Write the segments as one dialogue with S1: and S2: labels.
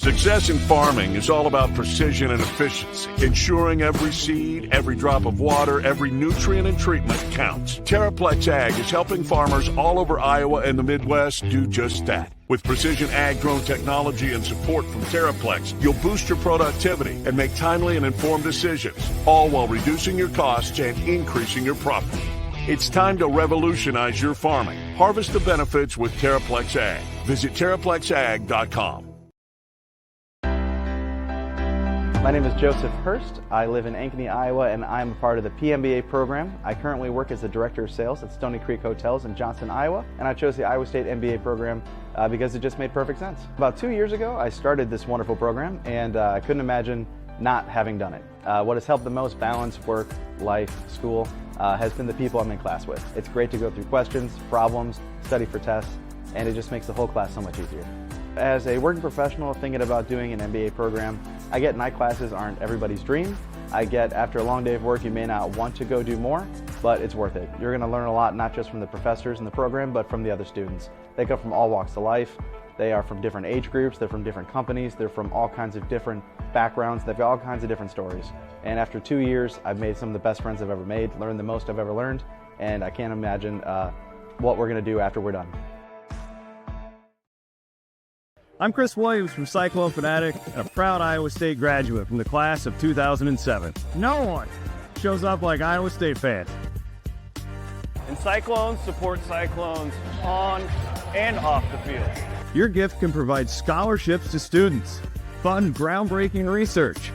S1: Success in farming is all about precision and efficiency, ensuring every seed, every drop of water, every nutrient and treatment counts. Terraplex Ag is helping farmers all over Iowa and the Midwest do just that. With precision ag drone technology and support from Terraplex, you'll boost your productivity and make timely and informed decisions, all while reducing your costs and increasing your profit. It's time to revolutionize your farming. Harvest the benefits with Terraplex Ag. Visit TerraplexAg.com.
S2: My name is Joseph Hurst. I live in Ankeny, Iowa, and I'm a part of the PMBA program. I currently work as the Director of Sales at Stony Creek Hotels in Johnston, Iowa, and I chose the Iowa State MBA program because it just made perfect sense. About 2 years ago, I started this wonderful program, and I couldn't imagine not having done it. What has helped the most balance work, life, school has been the people I'm in class with. It's great to go through questions, problems, study for tests, and it just makes the whole class so much easier. As a working professional thinking about doing an MBA program, I get night classes aren't everybody's dream. I get after a long day of work, you may not want to go do more, but it's worth it. You're going to learn a lot, not just from the professors in the program, but from the other students. They come from all walks of life. They are from different age groups. They're from different companies. They're from all kinds of different backgrounds. They've got all kinds of different stories. And after 2 years, I've made some of the best friends I've ever made, learned the most I've ever learned, and I can't imagine what we're going to do after we're done.
S3: I'm Chris Williams from Cyclone Fanatic and a proud Iowa State graduate from the class of 2007. No one shows up like Iowa State fans.
S4: And Cyclones support Cyclones on and off the field.
S3: Your gift can provide scholarships to students, fund groundbreaking research.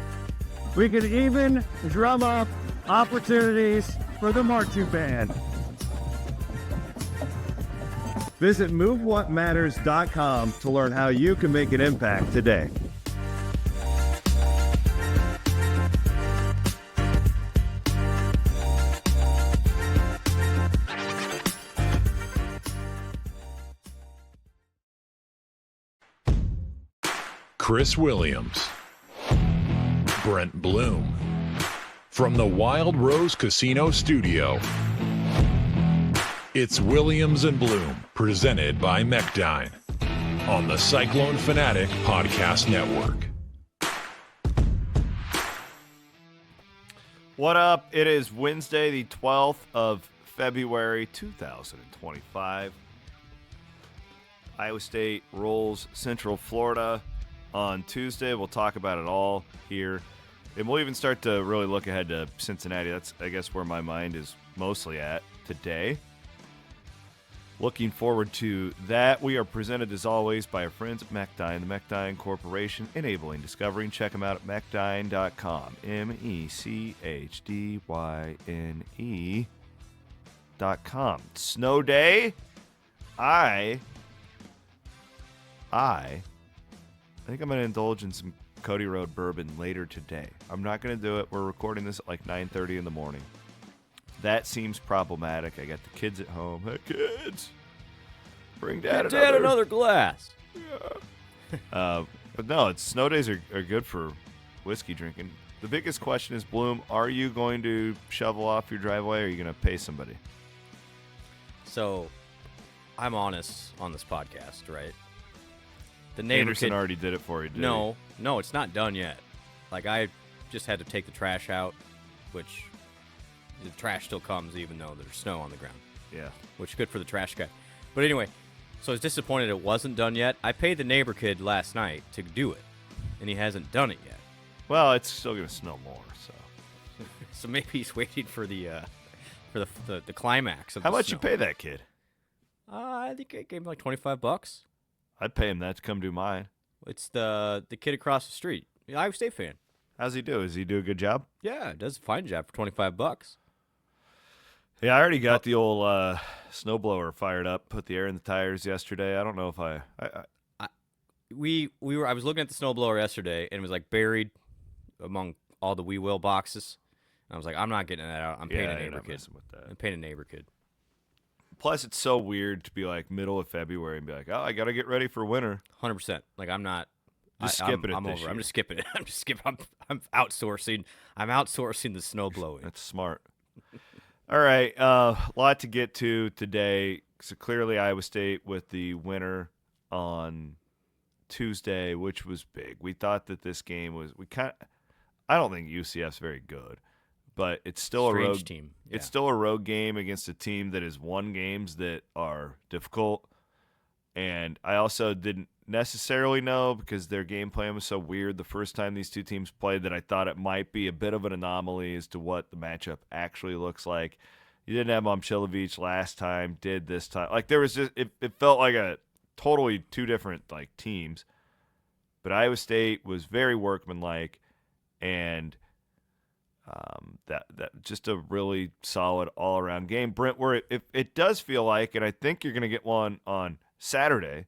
S3: We could even drum up opportunities for the marching band. Visit MoveWhatMatters.com to learn how you can make an impact today.
S5: Chris Williams, Brent Blum, from the Wild Rose Casino Studio. It's Williams and Blum, presented by Mechdyne, on the Cyclone Fanatic Podcast Network.
S4: What up? It is Wednesday, the 12th of February, 2025. Iowa State rolls Central Florida on Tuesday. We'll talk about it all here. And we'll even start to really look ahead to Cincinnati. That's, I guess, where my mind is mostly at today. Looking forward to that. We are presented, as always, by our friends at Mechdyne, the Mechdyne Corporation, enabling discovery. Check them out at mechdyne.com. MECHDYNE.com. Snow day. I think I'm going to indulge in some Cody Road bourbon later today. I'm not going to do it. We're recording this at like 9:30 in the morning. That seems problematic. I got the kids at home. Hey, kids, bring Dad
S6: another glass.
S4: Yeah. But no, snow days are good for whiskey drinking. The biggest question is, Bloom, are you going to shovel off your driveway, or are you going to pay somebody?
S6: So, I'm honest on this podcast, right? The
S4: Anderson already did it for you, didn't he?
S6: No, it's not done yet. Like, I just had to take the trash out, which the trash still comes even though there's snow on the ground.
S4: Yeah.
S6: Which is good for the trash guy. But anyway, so I was disappointed it wasn't done yet. I paid the neighbor kid last night to do it, and he hasn't done it yet.
S4: Well, it's still going to snow more, so.
S6: So maybe he's waiting for the climax of
S4: How
S6: the
S4: much
S6: snow.
S4: you pay that kid?
S6: I think I gave him like $25.
S4: I'd pay him that to come do mine.
S6: It's the kid across the street, the Iowa State fan.
S4: How's he do? Does he do a good job?
S6: Yeah, does a fine job for $25.
S4: Yeah, I already got the old snowblower fired up. Put the air in the tires yesterday. I don't know if I
S6: was looking at the snowblower yesterday, and it was like buried among all the We Will boxes. And I was like, I'm not getting that out. I'm paying a neighbor kid.
S4: With that.
S6: I'm paying a neighbor kid.
S4: Plus, it's so weird to be like middle of February and be like, oh, I got to get ready for winter.
S6: 100%. Like, I'm not.
S4: Just skipping it.
S6: I'm
S4: this
S6: over.
S4: year.
S6: I'm just skipping it. I'm outsourcing. I'm outsourcing the snow blowing.
S4: That's smart. All right, lot to get to today. So clearly, Iowa State with the winner on Tuesday, which was big. We thought that this game was I don't think UCF's very good, but it's still
S6: Strange
S4: a road
S6: team.
S4: It's
S6: Yeah.
S4: still a road game against a team that has won games that are difficult. And I also didn't necessarily know, because their game plan was so weird the first time these two teams played, that I thought it might be a bit of an anomaly as to what the matchup actually looks like. You didn't have Momcilovic last time, did this time. Like, there was just it felt like a totally two different like teams. But Iowa State was very workmanlike, and that just a really solid all around game. Brent, where it does feel like, and I think you're going to get one on Saturday,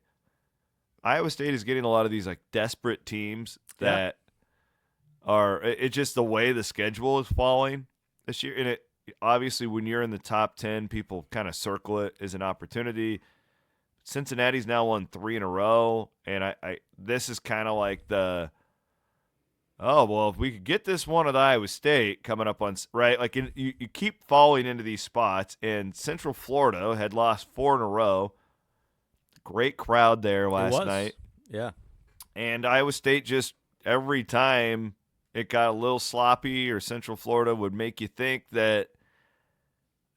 S4: Iowa State is getting a lot of these like desperate teams that are, it's just the way the schedule is falling this year. And it obviously, when you're in the top 10, people kind of circle it as an opportunity. Cincinnati's now won 3 in a row, and I this is kind of like the, oh, well, if we could get this one at Iowa State coming up on, right? Like, you keep falling into these spots, and Central Florida had lost 4 in a row. Great crowd there last night.
S6: Yeah.
S4: And Iowa State just, every time it got a little sloppy or Central Florida would make you think that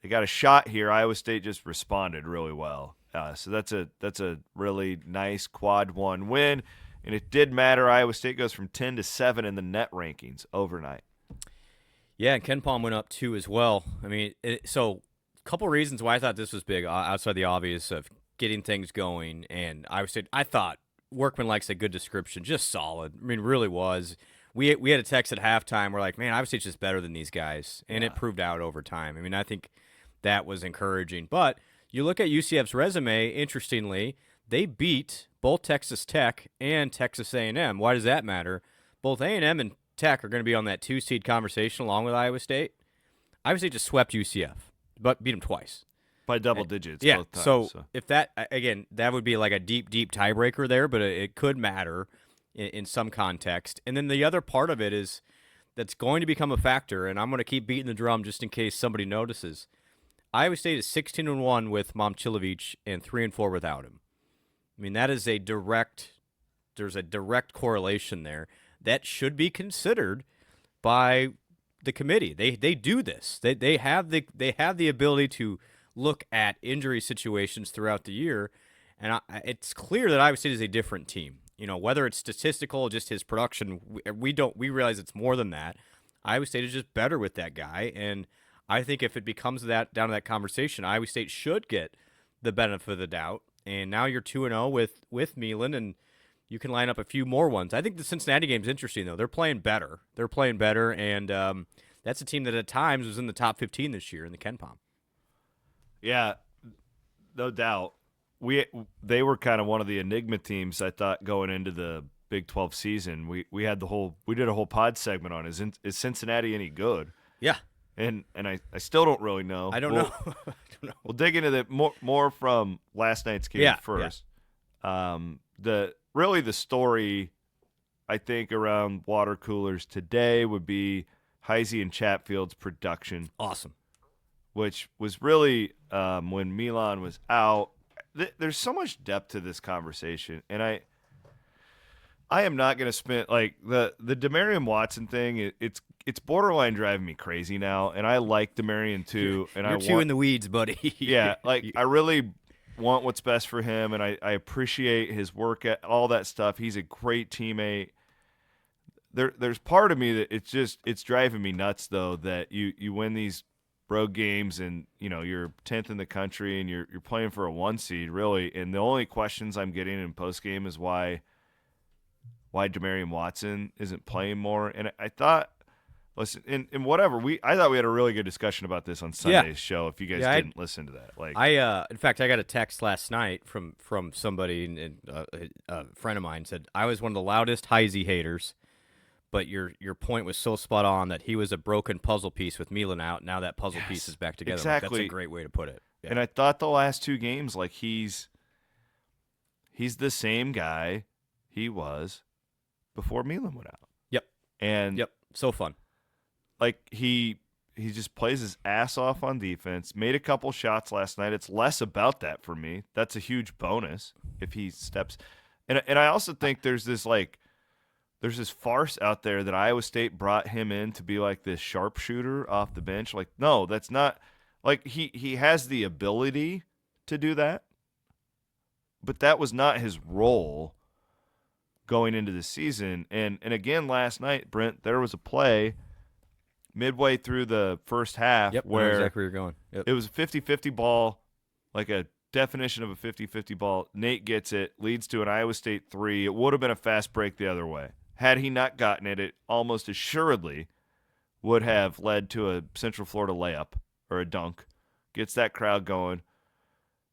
S4: they got a shot here, Iowa State just responded really well. So that's a really nice quad 1 win. And it did matter. Iowa State goes from 10 to 7 in the net rankings overnight.
S6: Yeah, and KenPom went up 2 as well. I mean, so a couple reasons why I thought this was big, outside the obvious of getting things going. And Iowa State, I thought, workmanlike's a good description, just solid. I mean, really was. We had a text at halftime. We're like, man, Iowa State's just better than these guys. And it proved out over time. I mean, I think that was encouraging. But you look at UCF's resume, interestingly, they beat both Texas Tech and Texas A&M. Why does that matter? Both A&M and Tech are going to be on that 2-seed conversation along with Iowa State. Iowa State just swept UCF, but beat them twice.
S4: By double digits both times.
S6: So if that, again, that would be like a deep, deep tiebreaker there, but it could matter in some context. And then the other part of it is that's going to become a factor, and I'm going to keep beating the drum just in case somebody notices. Iowa State is 16-1 with Momcilovic and 3-4 without him. I mean, that is there's a direct correlation there. That should be considered by the committee. They do this. They have the ability to look at injury situations throughout the year, and it's clear that Iowa State is a different team. You know, whether it's statistical, just his production, we realize it's more than that. Iowa State is just better with that guy, and I think if it becomes that down to that conversation, Iowa State should get the benefit of the doubt. And now you're 2-0 with Milan, and you can line up a few more ones. I think the Cincinnati game's interesting, though. They're playing better. And that's a team that at times was in the top 15 this year in the KenPom.
S4: Yeah, no doubt. They were kind of one of the enigma teams, I thought, going into the Big 12 season. We did a whole pod segment on is Cincinnati any good?
S6: Yeah.
S4: And I still don't really know.
S6: I don't know.
S4: We'll dig into that more from last night's game first.
S6: Yeah.
S4: The story, I think, around water coolers today would be Heisey and Chatfield's production.
S6: Awesome.
S4: Which was really when Milan was out. There's so much depth to this conversation, and I am not going to spend like the Demarion Watson thing. It's borderline driving me crazy now, and I like Demarion too. And
S6: You're too in the weeds, buddy.
S4: Yeah, like I really want what's best for him, and I appreciate his work at all that stuff. He's a great teammate. There's part of me that it's driving me nuts though that you win these road games and you're 10th in the country and you're playing for a 1 seed really, and the only questions I'm getting in post game is why Demarion Watson isn't playing more. And I thought, listen, in whatever I thought we had a really good discussion about this on Sunday's show. If you guys didn't listen to that, like
S6: in fact, I got a text last night from somebody, and a friend of mine said I was one of the loudest Heisey haters. But your point was so spot on that he was a broken puzzle piece with Milan out. Now that puzzle piece is back together.
S4: Exactly.
S6: Like, that's a great way to put it. Yeah.
S4: And I thought the last 2 games, like he's the same guy he was before Milan went out.
S6: Yep.
S4: And
S6: yep. So fun.
S4: Like he just plays his ass off on defense. Made a couple shots last night. It's less about that for me. That's a huge bonus if he steps. And I also think there's this farce out there that Iowa State brought him in to be like this sharpshooter off the bench. Like, no, that's not. Like, he has the ability to do that, but that was not his role going into the season. And again, last night, Brent, there was a play midway through the first half where
S6: exactly where you're going. Yep.
S4: It was a 50-50 ball, like a definition of a 50-50 ball. Nate gets it, leads to an Iowa State 3. It would have been a fast break the other way. Had he not gotten it, it almost assuredly would have led to a Central Florida layup or a dunk. Gets that crowd going.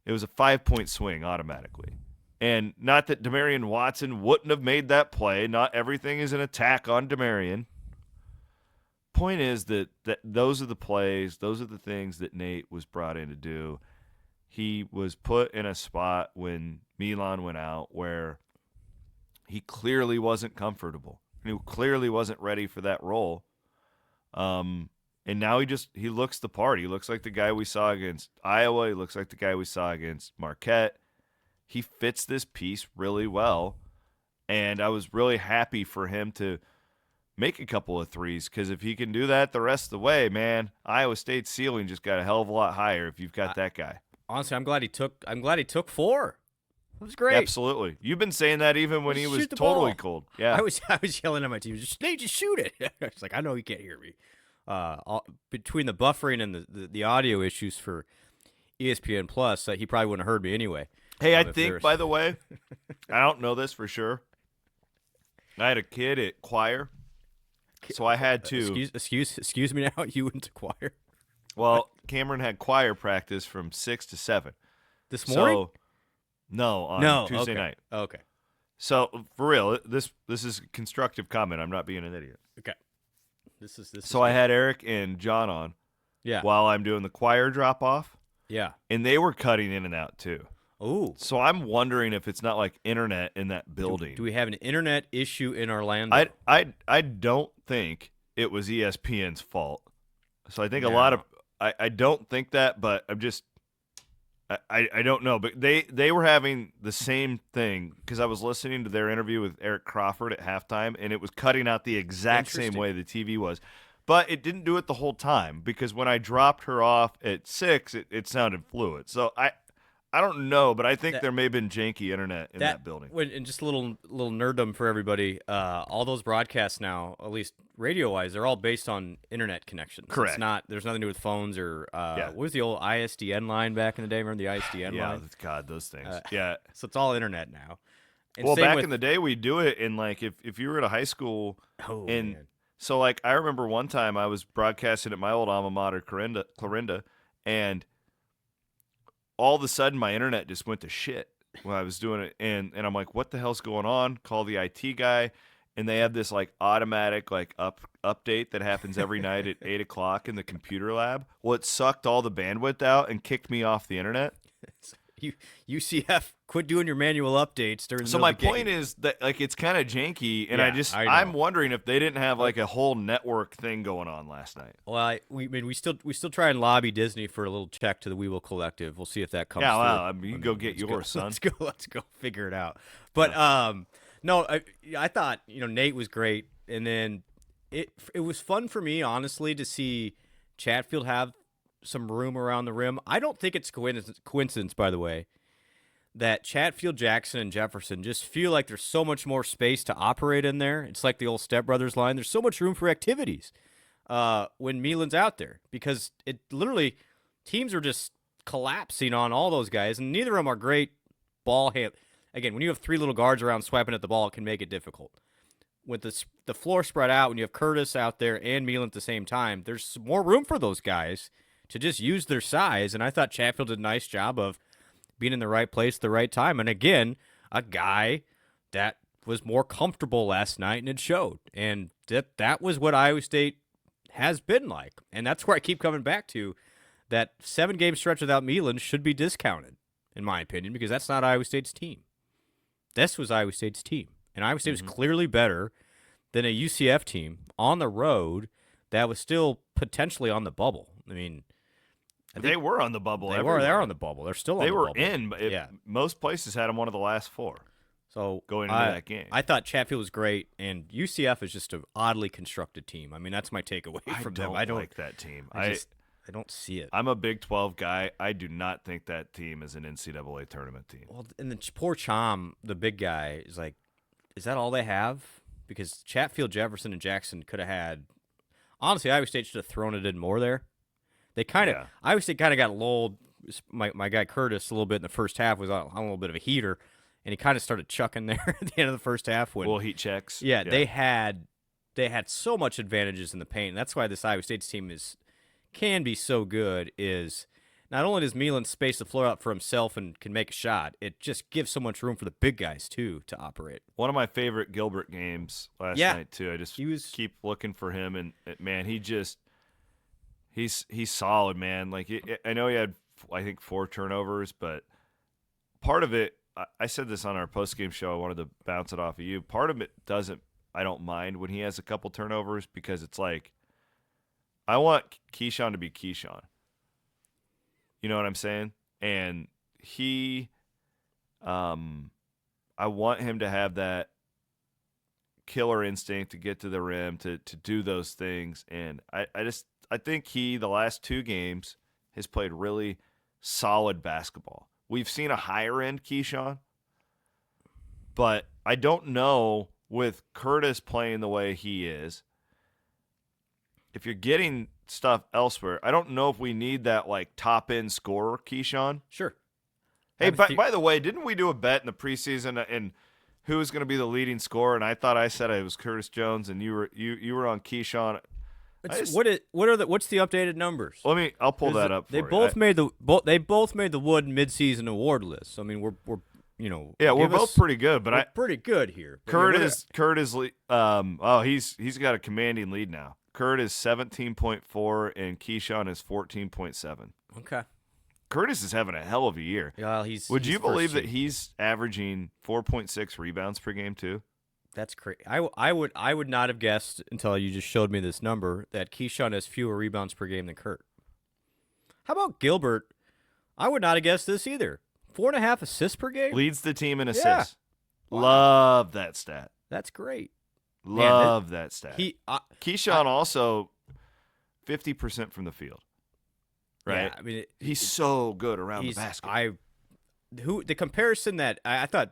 S4: It was a 5-point swing automatically. And not that Demarion Watson wouldn't have made that play. Not everything is an attack on Demarion. Point is that those are the plays, those are the things that Nate was brought in to do. He was put in a spot when Milan went out where he clearly wasn't comfortable. He clearly wasn't ready for that role. And now he looks the part. He looks like the guy we saw against Iowa. He looks like the guy we saw against Marquette. He fits this piece really well. And I was really happy for him to make a couple of threes, because if he can do that the rest of the way, man, Iowa State's ceiling just got a hell of a lot higher if you've got that guy.
S6: Honestly, I'm glad he took 4. It was great.
S4: Absolutely. You've been saying that even when he was totally cold. Yeah.
S6: I was yelling at my team, Nate, just shoot it. It's like, I know he can't hear me. Between the buffering and the audio issues for ESPN Plus, he probably wouldn't have heard me anyway.
S4: Hey, I think, by the way, I don't know this for sure. I had a kid at choir. So I had to.
S6: Excuse me now. You went to choir.
S4: Well, Cameron had choir practice from 6 to 7
S6: this morning.
S4: No, on Tuesday
S6: okay.
S4: night.
S6: Okay.
S4: So for real, this is a constructive comment. I'm not being an idiot.
S6: Okay. This is.
S4: So I had Eric and John on.
S6: Yeah.
S4: While I'm doing the choir drop off.
S6: Yeah.
S4: And they were cutting in and out too.
S6: Ooh.
S4: So I'm wondering if it's not like internet in that building.
S6: Do we have an internet issue in Orlando?
S4: I don't think it was ESPN's fault. So I think a lot of I don't think that, but I'm just I don't know. But they were having the same thing, because I was listening to their interview with Eric Crawford at halftime, and it was cutting out the exact same way the TV was. But it didn't do it the whole time, because when I dropped her off at 6, it sounded fluid. So I don't know, but I think there may have been janky internet in that building.
S6: And just a little nerddom for everybody. All those broadcasts now, at least radio-wise, they're all based on internet connections.
S4: Correct.
S6: There's nothing to do with phones or what was the old ISDN line back in the day? Remember the ISDN line?
S4: Yeah, God, those things. Yeah.
S6: So it's all internet now. And
S4: well, back in the day, we'd do it in, like, if you were at a high school.
S6: Man.
S4: So, like, I remember one time I was broadcasting at my old alma mater, Clarinda, and all of a sudden my internet just went to shit when I was doing it. And I'm like, what the hell's going on? Call the IT guy. And they have this, like, automatic, like, update that happens every night at 8 o'clock in the computer lab. Well, it sucked all the bandwidth out and kicked me off the internet.
S6: UCF, quit doing your manual updates during the
S4: So my point is that, like, it's kind of janky, and I'm wondering if they didn't have, like, a whole network thing going on last night.
S6: Well, we still try and lobby Disney for a little check to the We Will Collective. We'll see if that comes through.
S4: Yeah, well, I mean, you can go get yours, son.
S6: Let's go figure it out. But no, I thought, Nate was great, and then it was fun for me, honestly, to see Chatfield have some room around the rim. I don't think it's coincidence, by the way, that Chatfield, Jackson, and Jefferson just feel like there's so much more space to operate in there. It's like the old Step Brothers line. There's so much room for activities when Milan's out there, because it literally, teams are just collapsing on all those guys, and neither of them are great ball hand. Again, when you have 3 little guards around swiping at the ball, it can make it difficult. With the floor spread out, when you have Curtis out there and Milan at the same time, there's more room for those guys to just use their size, and I thought Chatfield did a nice job of being in the right place at the right time. And again, a guy that was more comfortable last night, and it showed. And that was what Iowa State has been like. And that's where I keep coming back to, that 7-game stretch without Milan should be discounted, in my opinion, because that's not Iowa State's team. This was Iowa State's team. And Iowa State was clearly better than a UCF team on the road that was still potentially on the bubble. I mean,
S4: they were on the bubble.
S6: They're on the bubble. They're still on the bubble.
S4: They were in, but most places had them one of the last 4.
S6: So
S4: going into that game.
S6: I thought Chatfield was great, and UCF is just an oddly constructed team. I mean, that's my takeaway from them.
S4: I don't like that team.
S6: I don't see it.
S4: I'm a Big 12 guy. I do not think that team is an NCAA tournament team.
S6: Well, and then poor Chom, the big guy, is like, is that all they have? Because Chatfield, Jefferson, and Jackson could have had. Honestly, Iowa State should have thrown it in more there. They kind of, Iowa State kind of got lulled. My guy Curtis a little bit in the first half was on a little bit of a heater, and he kind of started chucking there at the end of the first half. When
S4: heat checks.
S6: Yeah, they had so much advantages in the paint. And that's why this Iowa State's team can be so good. Is not only does Milan space the floor out for himself and can make a shot, it just gives so much room for the big guys too to operate.
S4: One of my favorite Gilbert games last night too. I just keep looking for him, and man, he's solid, man. Like I know he had I think 4 turnovers, but part of it, I said this on our post-game show, I wanted to bounce it off of you. Part of it I don't mind when he has a couple turnovers, because it's like, I want Keshon to be Keshon. You know what I'm saying? And I want him to have that killer instinct to get to the rim, to do those things. And I think the last 2 games, has played really solid basketball. We've seen a higher end Keshon, but I don't know, with Curtis playing the way he is, if you're getting stuff elsewhere, I don't know if we need that like top end scorer Keshon.
S6: Sure.
S4: Hey, by the way, didn't we do a bet in the preseason and who was going to be the leading scorer? And I said it was Curtis Jones, and you were on Keshon.
S6: What's the updated numbers?
S4: I'll pull that up.
S6: They both made the Wood midseason award list. So, I mean, we're
S4: both pretty good, but
S6: we're pretty good here.
S4: Kurt is he's got a commanding lead now. Kurt is 17.4 and Keshon is 14.7.
S6: Okay.
S4: Curtis is having a hell of a year.
S6: Yeah,
S4: Would you believe that he's averaging 4.6 rebounds per game too?
S6: That's crazy. I would not have guessed until you just showed me this number that Keshon has fewer rebounds per game than Kurt. How about Gilbert? I would not have guessed this either. 4.5 assists per game?
S4: Leads the team in assists.
S6: Yeah. Wow.
S4: Love that stat.
S6: That's great.
S4: Love that stat. Keshon also 50% from the field. Right?
S6: Yeah, I mean,
S4: he's so good around the basket.
S6: The comparison that I thought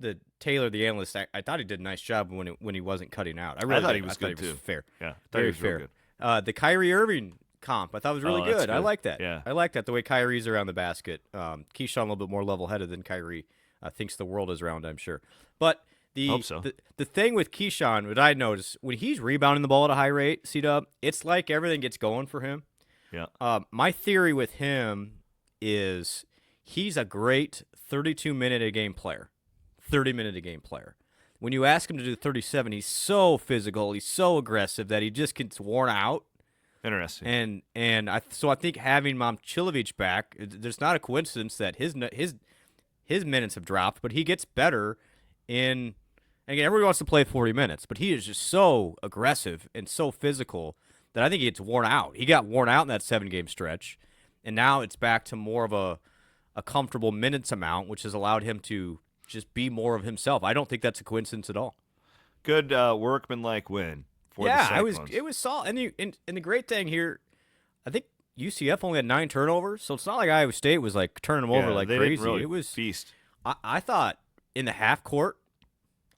S6: the Taylor, the analyst, I thought he did a nice job when he wasn't cutting out. I
S4: thought he was good too.
S6: Fair.
S4: Yeah,
S6: very
S4: fair.
S6: Good. The Kyrie Irving comp, I thought was really good. I like that.
S4: Yeah.
S6: I like that, the way Kyrie's around the basket. Keshon a little bit more level-headed than Kyrie thinks the world is round, I'm sure. But
S4: Hope so.
S6: the thing with Keshon, what I noticed, when he's rebounding the ball at a high rate, C-Dub, it's like everything gets going for him.
S4: Yeah.
S6: My theory with him is he's a great 32-minute-a-game player, 30-minute-a-game player. When you ask him to do 37, he's so physical, he's so aggressive that he just gets worn out.
S4: Interesting.
S6: And I think having Momcilovic back, there's not a coincidence that his minutes have dropped, but he gets better in. Again, everybody wants to play 40 minutes, but he is just so aggressive and so physical that I think he gets worn out. He got worn out in that 7-game stretch, and now it's back to more of a comfortable minutes amount, which has allowed him to just be more of himself. I don't think that's a coincidence at all.
S4: Good workmanlike win for the Cyclones.
S6: it was solid. And the great thing here, I think UCF only had 9 turnovers, so it's not like Iowa State was like turning them over like
S4: they
S6: crazy.
S4: Didn't really
S6: it was
S4: feast.
S6: I thought in the half court,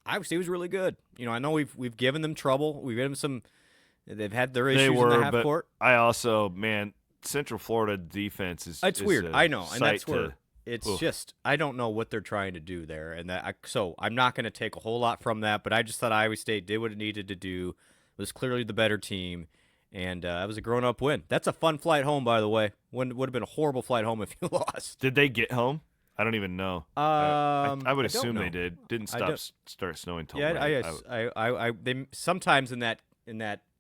S6: Iowa State was really good. I know we've given them trouble. We've given them some. They've had their issues in the half court.
S4: I also, Central Florida defense is.
S6: It's weird. I know, and that's where
S4: it's
S6: just. I don't know what they're trying to do there, and so I'm not going to take a whole lot from that. But I just thought Iowa State did what it needed to do. Was clearly the better team, and it was a grown-up win. That's a fun flight home, by the way. Would have been a horrible flight home if you lost.
S4: Did they get home? I don't even know. I would assume they did. Didn't start snowing till
S6: they sometimes in that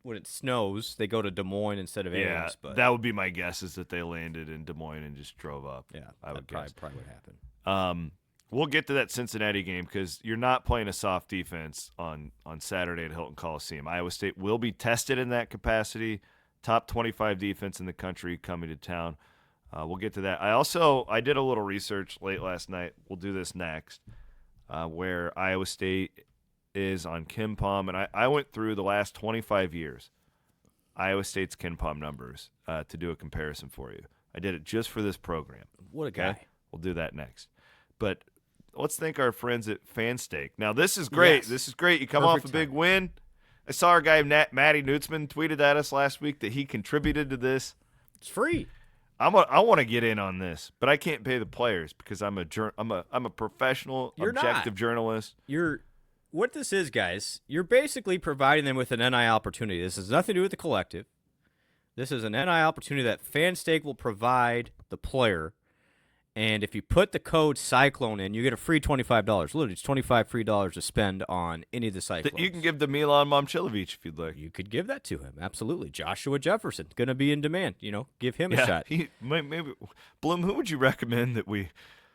S6: when it snows they go to Des Moines instead of Ames. But
S4: that would be my guess, is that they landed in Des Moines and just drove up.
S6: Yeah,
S4: I would guess.
S6: Probably would happen.
S4: We'll get to that Cincinnati game because you're not playing a soft defense on Saturday at Hilton Coliseum. Iowa State will be tested in that capacity. Top 25 defense in the country coming to town. We'll get to that. I did a little research late last night. We'll do this next. where Iowa State is on KenPom, and I went through the last 25 years, Iowa State's KenPom numbers to do a comparison for you. I did it just for this program.
S6: What a guy.
S4: Okay? We'll do that next. But let's thank our friends at FanStake. Now, this is great.
S6: Yes.
S4: This is great. You come
S6: Perfect
S4: off a big
S6: timing.
S4: win. I saw our guy, Matty Nutzman, tweeted at us last week that he contributed to this.
S6: It's free.
S4: I want to get in on this, but I can't pay the players because I'm a professional,
S6: You're
S4: objective
S6: not.
S4: journalist.
S6: What this is, guys, you're basically providing them with an NIL opportunity. This has nothing to do with the collective. This is an NIL opportunity that FanStake will provide the player. And if you put the code Cyclone in, you get a free $25. Literally, it's $25 free to spend on any of the Cyclones.
S4: That you can give to Milan Momcilovic if you'd like.
S6: You could give that to him, absolutely. Joshua Jefferson, going to be in demand. Give him a
S4: Yeah,
S6: shot.
S4: maybe Blum. Who would you recommend that we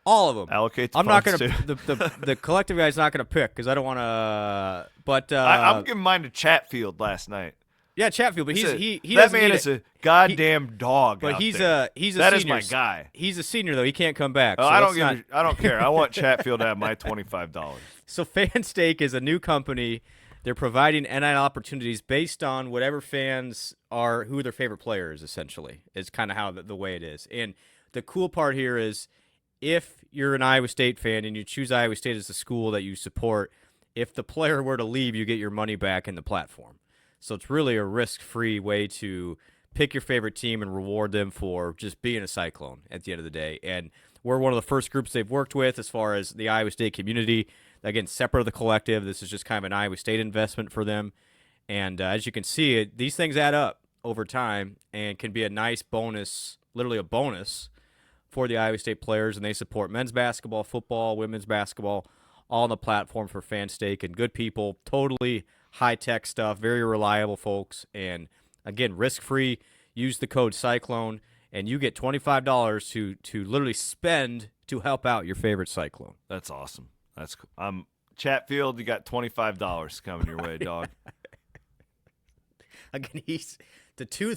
S6: All of them.
S4: allocate? The
S6: I'm not
S4: funds
S6: going to. The collective guy's not going to pick because I don't want to. But
S4: I'm giving mine to Chatfield last night.
S6: yeah, Chatfield. But he
S4: that
S6: doesn't
S4: man
S6: need
S4: is
S6: it.
S4: a goddamn dog.
S6: But
S4: out
S6: he's
S4: there.
S6: he's a
S4: That
S6: senior.
S4: is my guy.
S6: He's a senior though. He can't come back.
S4: Oh,
S6: so
S4: I
S6: let's
S4: don't
S6: not-
S4: I don't care. I want Chatfield to have my $25.
S6: So FanStake is a new company. They're providing NIL opportunities based on whatever fans are, who their favorite player is, essentially. Is kind of how the way it is. And the cool part here is if you're an Iowa State fan and you choose Iowa State as the school that you support, if the player were to leave, you get your money back in the platform. So it's really a risk-free way to pick your favorite team and reward them for just being a Cyclone at the end of the day. And we're one of the first groups they've worked with as far as the Iowa State community. Again, separate of the collective. This is just kind of an Iowa State investment for them. And as you can see, these things add up over time and can be a nice bonus, literally a bonus, for the Iowa State players. And they support men's basketball, football, women's basketball, all on the platform for FanStake. And good people, totally high-tech stuff, very reliable folks. And, again, risk-free. Use the code Cyclone, and you get $25 to literally spend to help out your favorite Cyclone.
S4: That's awesome. That's cool. Chatfield. You got $25 coming your way, dog.
S6: Again, he's the two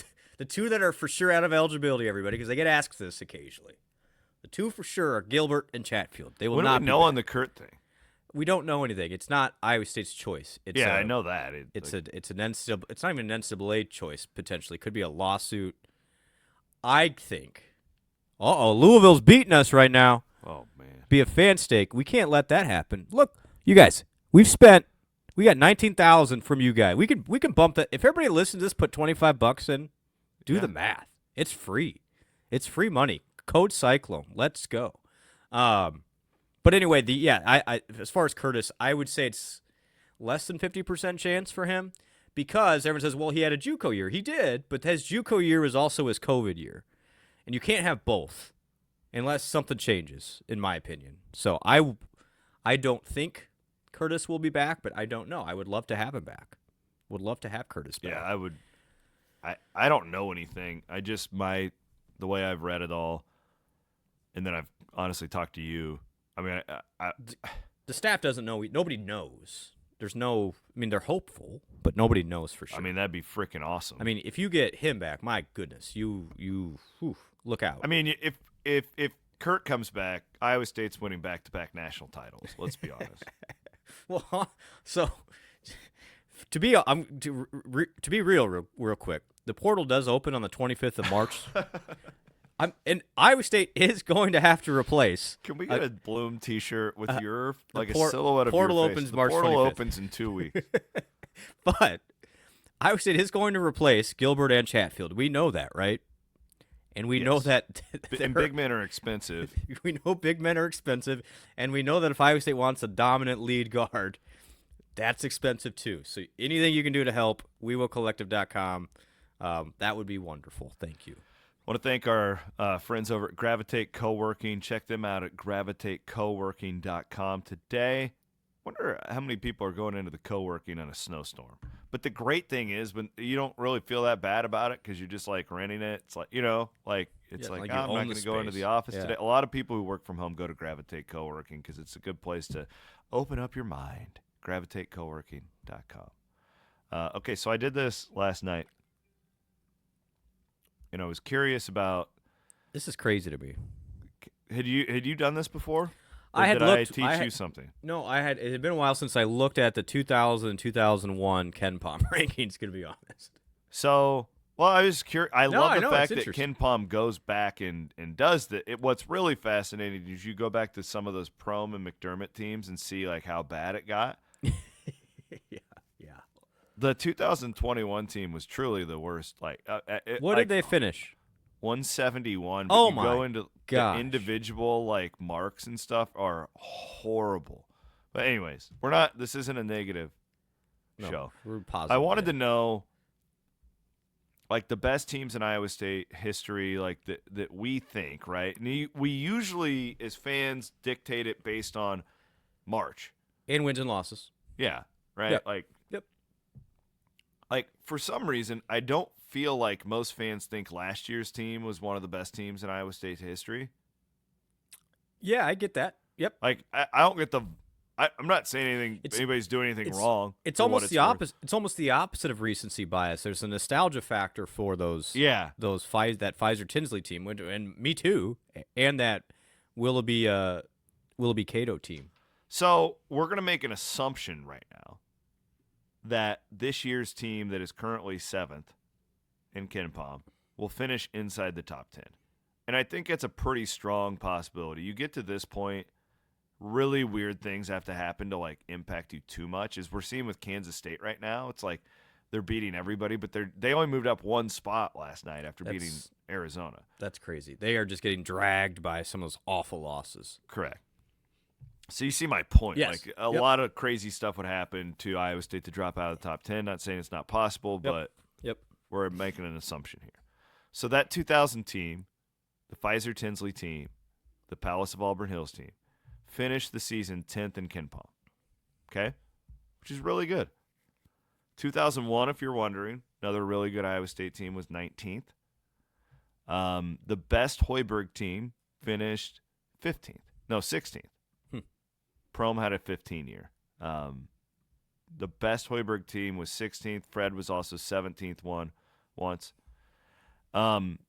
S6: that are for sure out of eligibility, everybody, because they get asked this occasionally. The two for sure are Gilbert and Chatfield. They will
S4: What do
S6: not
S4: we
S6: be
S4: know
S6: back.
S4: on the Kurt thing?
S6: We don't know anything. It's not Iowa State's choice. It's
S4: I know that.
S6: It's an NCAA. It's not even an NCAA choice potentially. Could be a lawsuit. I think. Louisville's beating us right now.
S4: Oh man.
S6: Be a FanStake. We can't let that happen. Look, you guys, we got $19,000 from you guys. We can bump that. If everybody listens to this, put $25 in. Do the math. It's free. It's free money. Code Cyclone. Let's go. But anyway, I as far as Curtis, I would say it's less than 50% chance for him because everyone says, well, he had a JUCO year. He did, but his JUCO year is also his COVID year, and you can't have both unless something changes, in my opinion. So I don't think Curtis will be back, but I don't know. I would love to have him back. Would love to have Curtis back.
S4: Yeah, I would. I don't know anything. I just the way I've read it all, and then I've honestly talked to you. I mean,
S6: The staff doesn't know. Nobody knows. There's no. I mean, they're hopeful, but nobody knows for sure.
S4: I mean, that'd be freaking awesome.
S6: I mean, if you get him back, my goodness, you look out.
S4: I mean, if Kurt comes back, Iowa State's winning back-to-back national titles. Let's be honest.
S6: Well, so to be real quick, the portal does open on the 25th of March. And Iowa State is going to have to replace.
S4: Can we get a Bloom T-shirt with your a
S6: por-
S4: silhouette of
S6: portal
S4: your face?
S6: opens
S4: The
S6: March
S4: portal
S6: 25th.
S4: opens in 2 weeks.
S6: But Iowa State is going to replace Gilbert and Chatfield. We know that, right? And we know
S4: Yes.
S6: that
S4: And big men are expensive.
S6: we know big men are expensive, and we know that if Iowa State wants a dominant lead guard, that's expensive too. So anything you can do to help, WeWillCollective.com, that would be wonderful. Thank you.
S4: I want to thank our friends over at Gravitate Co-working. Check them out at gravitatecoworking.com today. Wonder how many people are going into the co-working in a snowstorm. But the great thing is when you don't really feel that bad about it because you're just like renting it. It's like, it's
S6: Yeah,
S4: like
S6: like you
S4: I'm
S6: own
S4: not
S6: the
S4: going to go into
S6: space.
S4: the office
S6: Yeah.
S4: today. A lot of people who work from home go to Gravitate Co-working because it's a good place to open up your mind. Gravitatecoworking.com. Okay, so I did this last night. And I was curious about.
S6: This is crazy to me.
S4: Had you done this before? Or did I teach you something?
S6: No, it had been a while since I looked at the 2000 2001 KenPom rankings, to be honest.
S4: So, well, I was curious. I love the fact that
S6: interesting.
S4: KenPom goes back and does that. What's really fascinating is you go back to some of those Prom and McDermott teams and see like how bad it got.
S6: Yeah.
S4: The 2021 team was truly the worst.
S6: What did they finish?
S4: 171.
S6: Oh
S4: you
S6: my
S4: go into
S6: gosh.
S4: the individual like marks and stuff are horrible. But anyways, this isn't a negative show.
S6: We're positive.
S4: I wanted to know like the best teams in Iowa State history, like that we think, right? And we usually as fans dictate it based on March.
S6: And wins and losses.
S4: Yeah. Right?
S6: Yep.
S4: Like for some reason, I don't feel like most fans think last year's team was one of the best teams in Iowa State's history.
S6: Yeah, I get that. Yep.
S4: Like I don't get I'm not saying anything. Anybody's doing anything wrong.
S6: It's almost the opposite. It's almost the opposite of recency bias. There's a nostalgia factor for those.
S4: Yeah.
S6: That Pfizer Tinsley team, and me too, and that Willoughby Cato team.
S4: So we're gonna make an assumption right now that this year's team that is currently 7th in KenPom will finish inside the top 10. And I think it's a pretty strong possibility. You get to this point, really weird things have to happen to like impact you too much. As we're seeing with Kansas State right now, it's like they're beating everybody, but they only moved up one spot last night after beating Arizona.
S6: That's crazy. They are just getting dragged by some of those awful losses.
S4: Correct. So you see my point.
S6: Yes.
S4: Like a lot of crazy stuff would happen to Iowa State to drop out of the top 10. Not saying it's not possible, but we're making an assumption here. So that 2000 team, the Pfizer Tinsley team, the Palace of Auburn Hills team, finished the season 10th in KenPom. Okay? Which is really good. 2001, if you're wondering, another really good Iowa State team was 19th. The best Hoiberg team finished 16th. Prom had a 15 year. The best Hoiberg team was 16th. Fred was also 17th once. TJ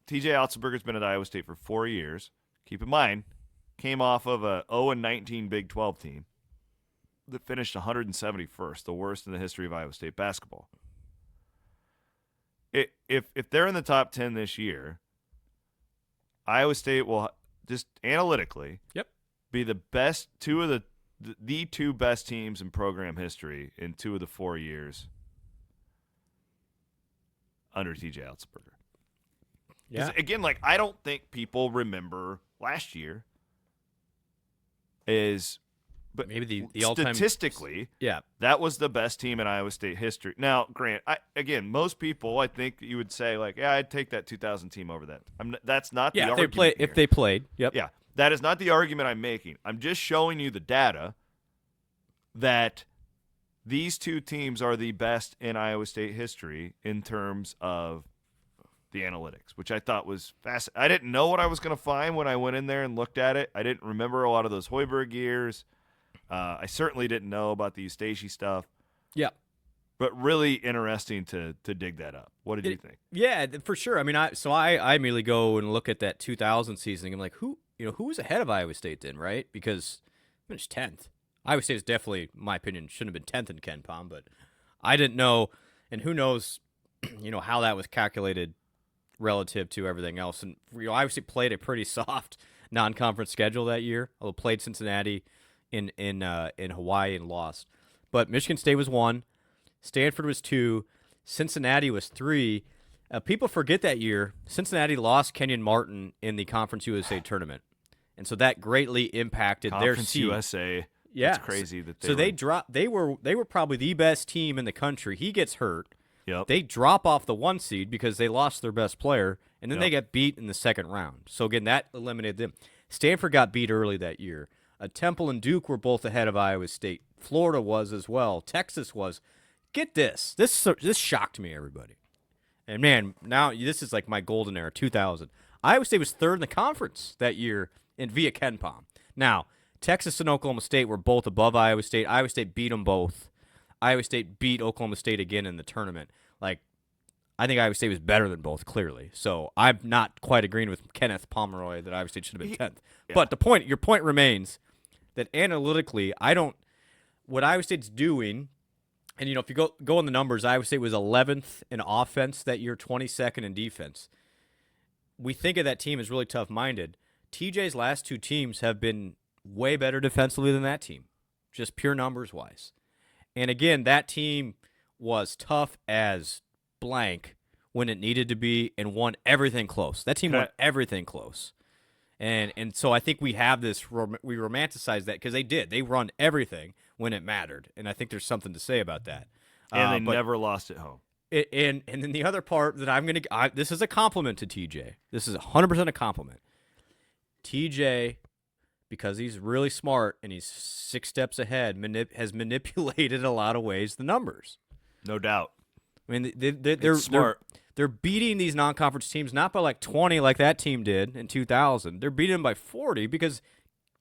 S4: Otzelberger's been at Iowa State for 4 years. Keep in mind, came off of a 0-19 Big 12 team that finished 171st, the worst in the history of Iowa State basketball. If they're in the top 10 this year, Iowa State will just analytically be the best, the two best teams in program history in 2 of the 4 years under TJ Otzelberger. Yeah. Again, like I don't think people remember last year but
S6: maybe the all-time
S4: statistically, that was the best team in Iowa State history. Now, Grant, most people, I think you would say like, yeah, I'd take that 2000 team over that. That's not the argument.
S6: If they played,
S4: yeah, that is not the argument I'm making. I'm just showing you the data that these two teams are the best in Iowa State history in terms of the analytics, which I thought was fascinating. I didn't know what I was going to find when I went in there and looked at it. I didn't remember a lot of those Hoiberg years. I certainly didn't know about the Eustace stuff.
S6: Yeah.
S4: But really interesting to dig that up. What did you think?
S6: Yeah, for sure. I mean, I immediately go and look at that 2000 season and I'm like, who was ahead of Iowa State then, right? Because it finished 10th. Iowa State is definitely, in my opinion, shouldn't have been 10th in KenPom, but I didn't know, and who knows, how that was calculated relative to everything else. And Iowa State played a pretty soft non-conference schedule that year, although played Cincinnati in Hawaii and lost. But Michigan State was 1, Stanford was 2, Cincinnati was 3. People forget that year Cincinnati lost Kenyon Martin in the Conference USA tournament, and so that greatly impacted their seed.
S4: Conference USA.
S6: Yeah,
S4: it's crazy that
S6: they dropped. They were probably the best team in the country. He gets hurt.
S4: Yep.
S6: They drop off the 1 seed because they lost their best player, and then they get beat in the second round. So again, that eliminated them. Stanford got beat early that year. Temple and Duke were both ahead of Iowa State. Florida was as well. Texas was. Get this. This shocked me, everybody. And man, now this is like my golden era, 2000. Iowa State was 3rd in the conference that year via KenPom. Now, Texas and Oklahoma State were both above Iowa State. Iowa State beat them both. Iowa State beat Oklahoma State again in the tournament. Like, I think Iowa State was better than both, clearly. So I'm not quite agreeing with Kenneth Pomeroy that Iowa State should have been 10th.
S4: Yeah.
S6: But your point remains that analytically, what Iowa State's doing, and if you go on the numbers, Iowa State was 11th in offense that year, 22nd in defense. We think of that team as really tough-minded. TJ's last two teams have been way better defensively than that team, just pure numbers-wise. And again, that team was tough as blank when it needed to be and won everything close. That team won everything close. And so I think we have this, we romanticize that because they did. They run everything when it mattered. And I think there's something to say about that.
S4: And they never lost at home.
S6: And then the other part that this is a compliment to TJ. This is 100% a compliment. TJ, because he's really smart and he's 6 steps ahead, has manipulated a lot of ways the numbers.
S4: No doubt.
S6: I mean, they're smart. They're beating these non-conference teams not by like 20 like that team did in 2000. They're beating them by 40 because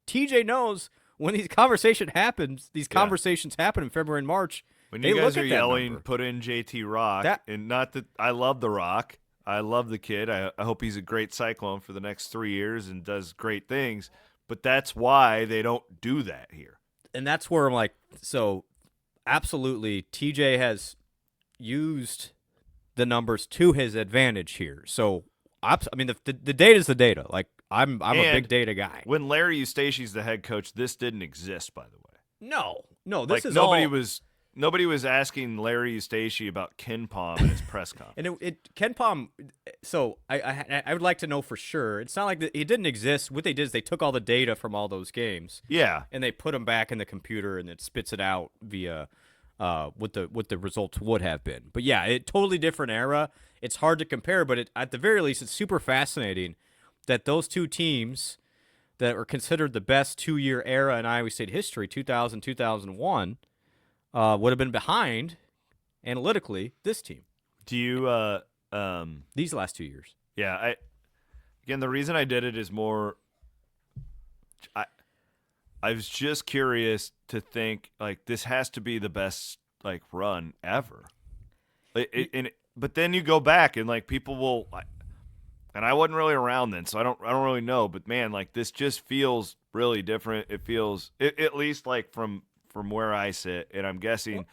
S6: TJ knows when these conversations happen in February and March.
S4: When you guys are yelling, put in JT Rock, and not that I love the Rock. I love the kid. I hope he's a great Cyclone for the next 3 years and does great things. But that's why they don't do that here.
S6: And that's where I'm like, so absolutely, TJ has used the numbers to his advantage here. So, I mean, the data is the data. Like, I'm a big data guy.
S4: When Larry Eustachy's the head coach, this didn't exist, by the way.
S6: No, this is
S4: Nobody was asking Larry Eustachy about KenPom in his press conference.
S6: And KenPom, so I would like to know for sure. It's not like it didn't exist. What they did is they took all the data from all those games.
S4: Yeah.
S6: And they put them back in the computer, and it spits it out via what the results would have been. But yeah, totally different era. It's hard to compare, but at the very least, it's super fascinating that those two teams that were considered the best 2-year era in Iowa State history, 2000, 2001, would have been behind, analytically, this team.
S4: Do you
S6: these last 2 years?
S4: Yeah, again, the reason I did it is more I was just curious to think, like, this has to be the best, like, run ever. But then you go back and, like, people will and I wasn't really around then, so I don't really know, but man, like, this just feels really different. It feels at least like from where I sit, and I'm guessing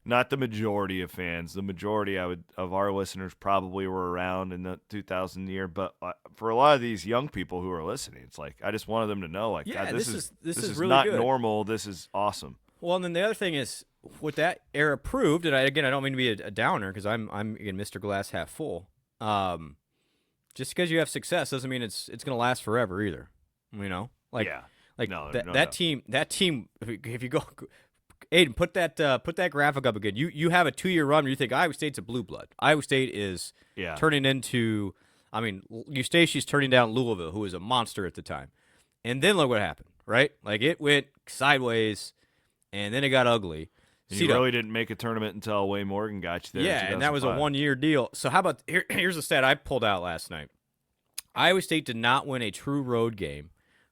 S4: not the majority of fans. The majority of our listeners probably were around in the 2000 year, but for a lot of these young people who are listening, it's like I just wanted them to know, like,
S6: yeah,
S4: God, this is
S6: really
S4: not
S6: good.
S4: Normal. This is awesome.
S6: Well, and then the other thing is what that era proved, and I don't mean to be a downer because I'm again Mr. Glass half full. Just because you have success doesn't mean it's going to last forever either. You know, like
S4: yeah.
S6: Like
S4: no,
S6: that team. If you go, Aiden, put that graphic up again. You have a 2-year run where you think Iowa State's a blue blood. Iowa State is turning into. I mean, Eustachy's turning down Louisville, who was a monster at the time, and then look what happened. Right, like it went sideways, and then it got ugly.
S4: And you really didn't make a tournament until Wayne Morgan got you there.
S6: Yeah, and that was a 1-year deal. So how about here's a stat I pulled out last night. Iowa State did not win a true road game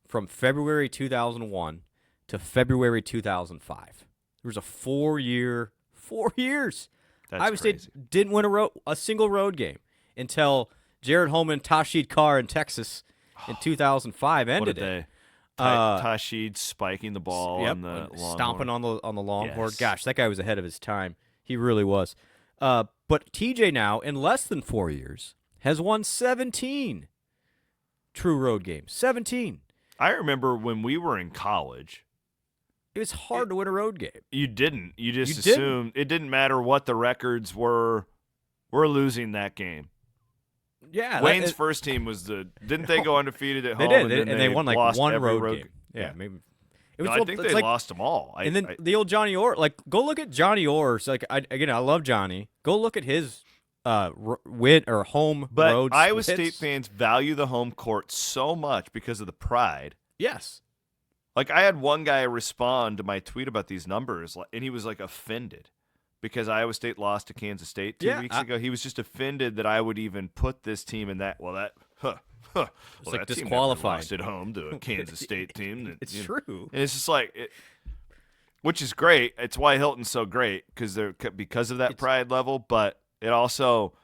S6: from February 2001 to February 2005. There was a 4 years.
S4: That's
S6: Iowa
S4: crazy.
S6: State didn't win a single road game until Jared Holman, Tashid Carr in Texas in 2005 ended
S4: what a
S6: it.
S4: day. Tashid spiking the ball on the
S6: stomping
S4: Longhorn.
S6: on the Longhorn.
S4: Yes.
S6: Gosh, that guy was ahead of his time. He really was. But TJ now, in less than 4 years, has won 17 true road games. 17.
S4: I remember when we were in college.
S6: It was hard to win a road game.
S4: You didn't. You just assumed it didn't matter what the records were. We're losing that game.
S6: Yeah,
S4: Wayne's first team was didn't they go undefeated at
S6: they
S4: home?
S6: Did, and they won like
S4: lost
S6: one
S4: every
S6: road game. Yeah, maybe. It was,
S4: I think they lost them all.
S6: And then the old Johnny Orr, like, go look at Johnny Orr's. Like, I love Johnny. Go look at his win or home
S4: but
S6: road.
S4: Iowa
S6: splits.
S4: State fans value the home court so much because of the pride.
S6: Yes.
S4: Like, I had one guy respond to my tweet about these numbers, and he was like offended because Iowa State lost to Kansas State 2 weeks ago. He was just offended that I would even put this team in that. Well, that well,
S6: like
S4: that team never
S6: disqualified.
S4: lost at home to a Kansas State team.
S6: It's true.
S4: And it's just like, which is great. It's why Hilton's so great because of that pride level. But it also,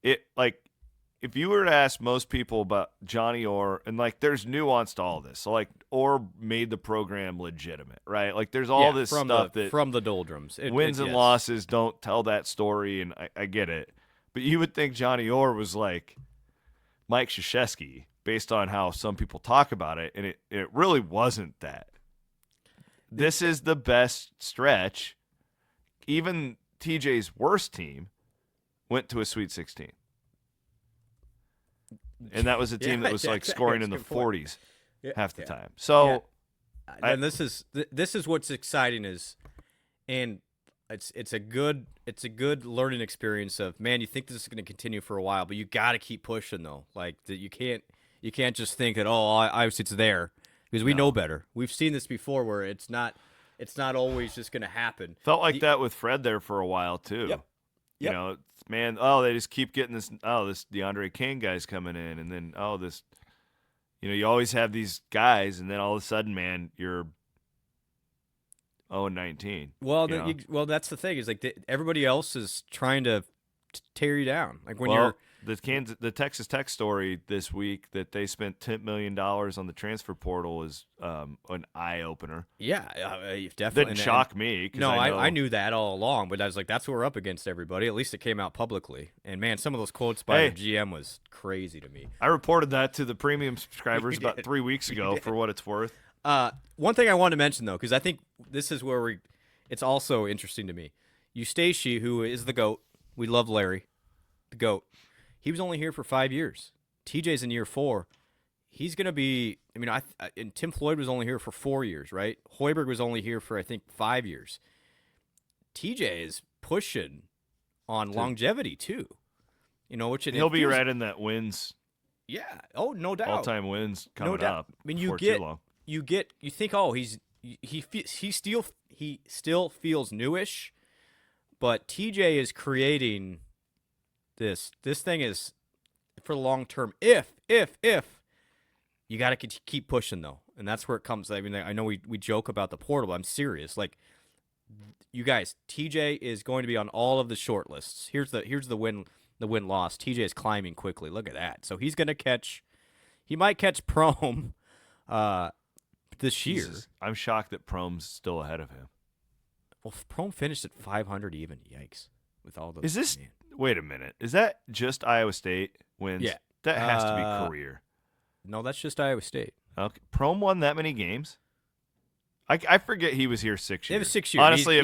S4: if you were to ask most people about Johnny Orr, and there's nuance to all this. So Orr made the program legitimate, right? There's all this stuff
S6: from the doldrums.
S4: Wins and losses don't tell that story, and I get it. But you would think Johnny Orr was like Mike Krzyzewski based on how some people talk about it, and it really wasn't that. This is the best stretch. Even TJ's worst team went to a Sweet 16. And that was a team that was scoring in the 40s half the time. So,
S6: and this is what's exciting and it's a good learning experience of, man, you think this is going to continue for a while, but you got to keep pushing though. You can't just think that obviously it's there, because we know better. We've seen this before where it's not always just going to happen.
S4: Felt like that with Fred there for a while too.
S6: Yep.
S4: You know, man, they just keep getting this DeAndre King guy's coming in, and then this, you always have these guys, and then all of a sudden, man, you're 0-19.
S6: Well, that's the thing is everybody else is trying to tear you down.
S4: The Texas Tech story this week that they spent $10 million on the transfer portal is an eye opener.
S6: Yeah, definitely.
S4: Didn't shock me.
S6: No, I knew that all along, but I was like, that's what we're up against, everybody. At least it came out publicly. And man, some of those quotes by the GM was crazy to me.
S4: I reported that to the premium subscribers about 3 weeks ago for what it's worth.
S6: One thing I wanted to mention though, because I think this is where it's also interesting to me. Eustace, who is the GOAT, we love Larry, the GOAT. He was only here for 5 years. TJ's in year 4. He's going to be, and Tim Floyd was only here for 4 years, right? Hoiberg was only here for, I think, 5 years. TJ is pushing on longevity too.
S4: He'll be right in that wins.
S6: Yeah. Oh, no doubt.
S4: All-time wins coming up.
S6: You think, he still feels newish, but TJ is creating this thing is for the long term. If you got to keep pushing though, and that's where it comes. I know we joke about the portal, but I'm serious. You guys, TJ is going to be on all of the short lists. Here's the win loss. TJ is climbing quickly. Look at that. So he might catch Prom this year.
S4: I'm shocked that Prom's still ahead of him.
S6: Well, Prom finished at 500 even. Yikes! With all those.
S4: Is this? Wait a minute. Is that just Iowa State wins?
S6: Yeah.
S4: That has to be career.
S6: No, that's just Iowa State.
S4: Okay. Prom won that many games? I forget he was here 6 years.
S6: It was 6 years.
S4: Honestly,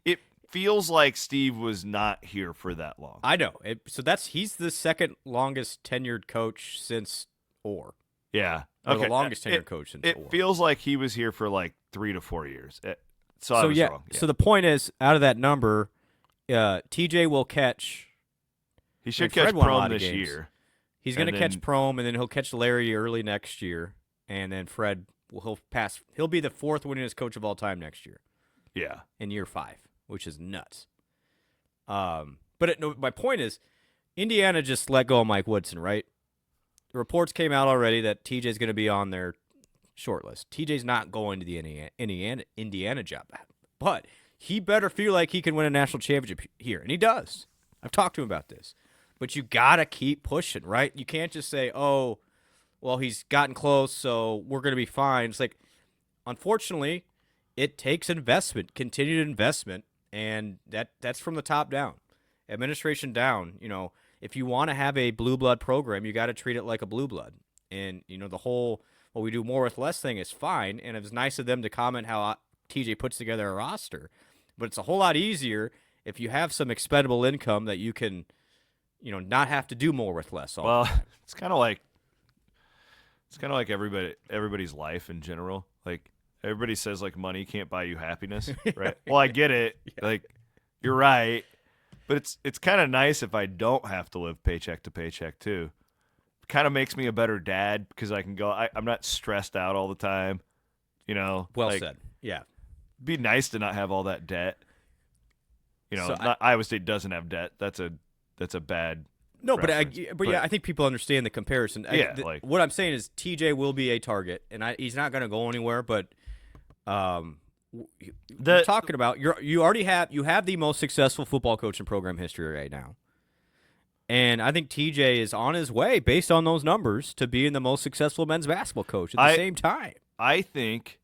S6: it
S4: feels like Steve was not here for that long.
S6: I know. He's the second longest tenured coach since Orr.
S4: Yeah.
S6: Or the longest tenured coach since Orr.
S4: It feels like he was here for 3 to 4 years. So I was wrong. Yeah.
S6: So the point is, out of that number, TJ will catch.
S4: He should catch Prom this year.
S6: He's going to catch Prom, and then he'll catch Larry early next year, and then Fred he'll pass. He'll be the 4th winningest coach of all time next year.
S4: Yeah,
S6: in year 5, which is nuts. But my point is, Indiana just let go of Mike Woodson, right? The reports came out already that TJ's going to be on their short list. TJ's not going to the Indiana job, but he better feel like he can win a national championship here, and he does. I've talked to him about this. But you got to keep pushing, right? You can't just say, oh, well, he's gotten close, so we're going to be fine. It's unfortunately, it takes investment, continued investment, and that's from the top down. Administration down, if you want to have a blue blood program, you got to treat it like a blue blood. And, the whole what we do more with less thing is fine, and it was nice of them to comment how TJ puts together a roster. But it's a whole lot easier if you have some expendable income that you can not have to do more with less.
S4: Well, it's kind of like everybody's life in general. Everybody says money can't buy you happiness, right? Well, I get it. Yeah. You're right, but it's kind of nice if I don't have to live paycheck to paycheck too. It kind of makes me a better dad because I can go. I'm not stressed out all the time.
S6: Well said. Yeah.
S4: It'd be nice to not have all that debt. Iowa State doesn't have debt. That's a bad.
S6: No, but I think people understand the comparison.
S4: Yeah,
S6: what I'm saying is TJ will be a target, and he's not going to go anywhere. But we're talking about you have the most successful football coach in program history right now. And I think TJ is on his way, based on those numbers, to being the most successful men's basketball coach at the same time.
S4: I think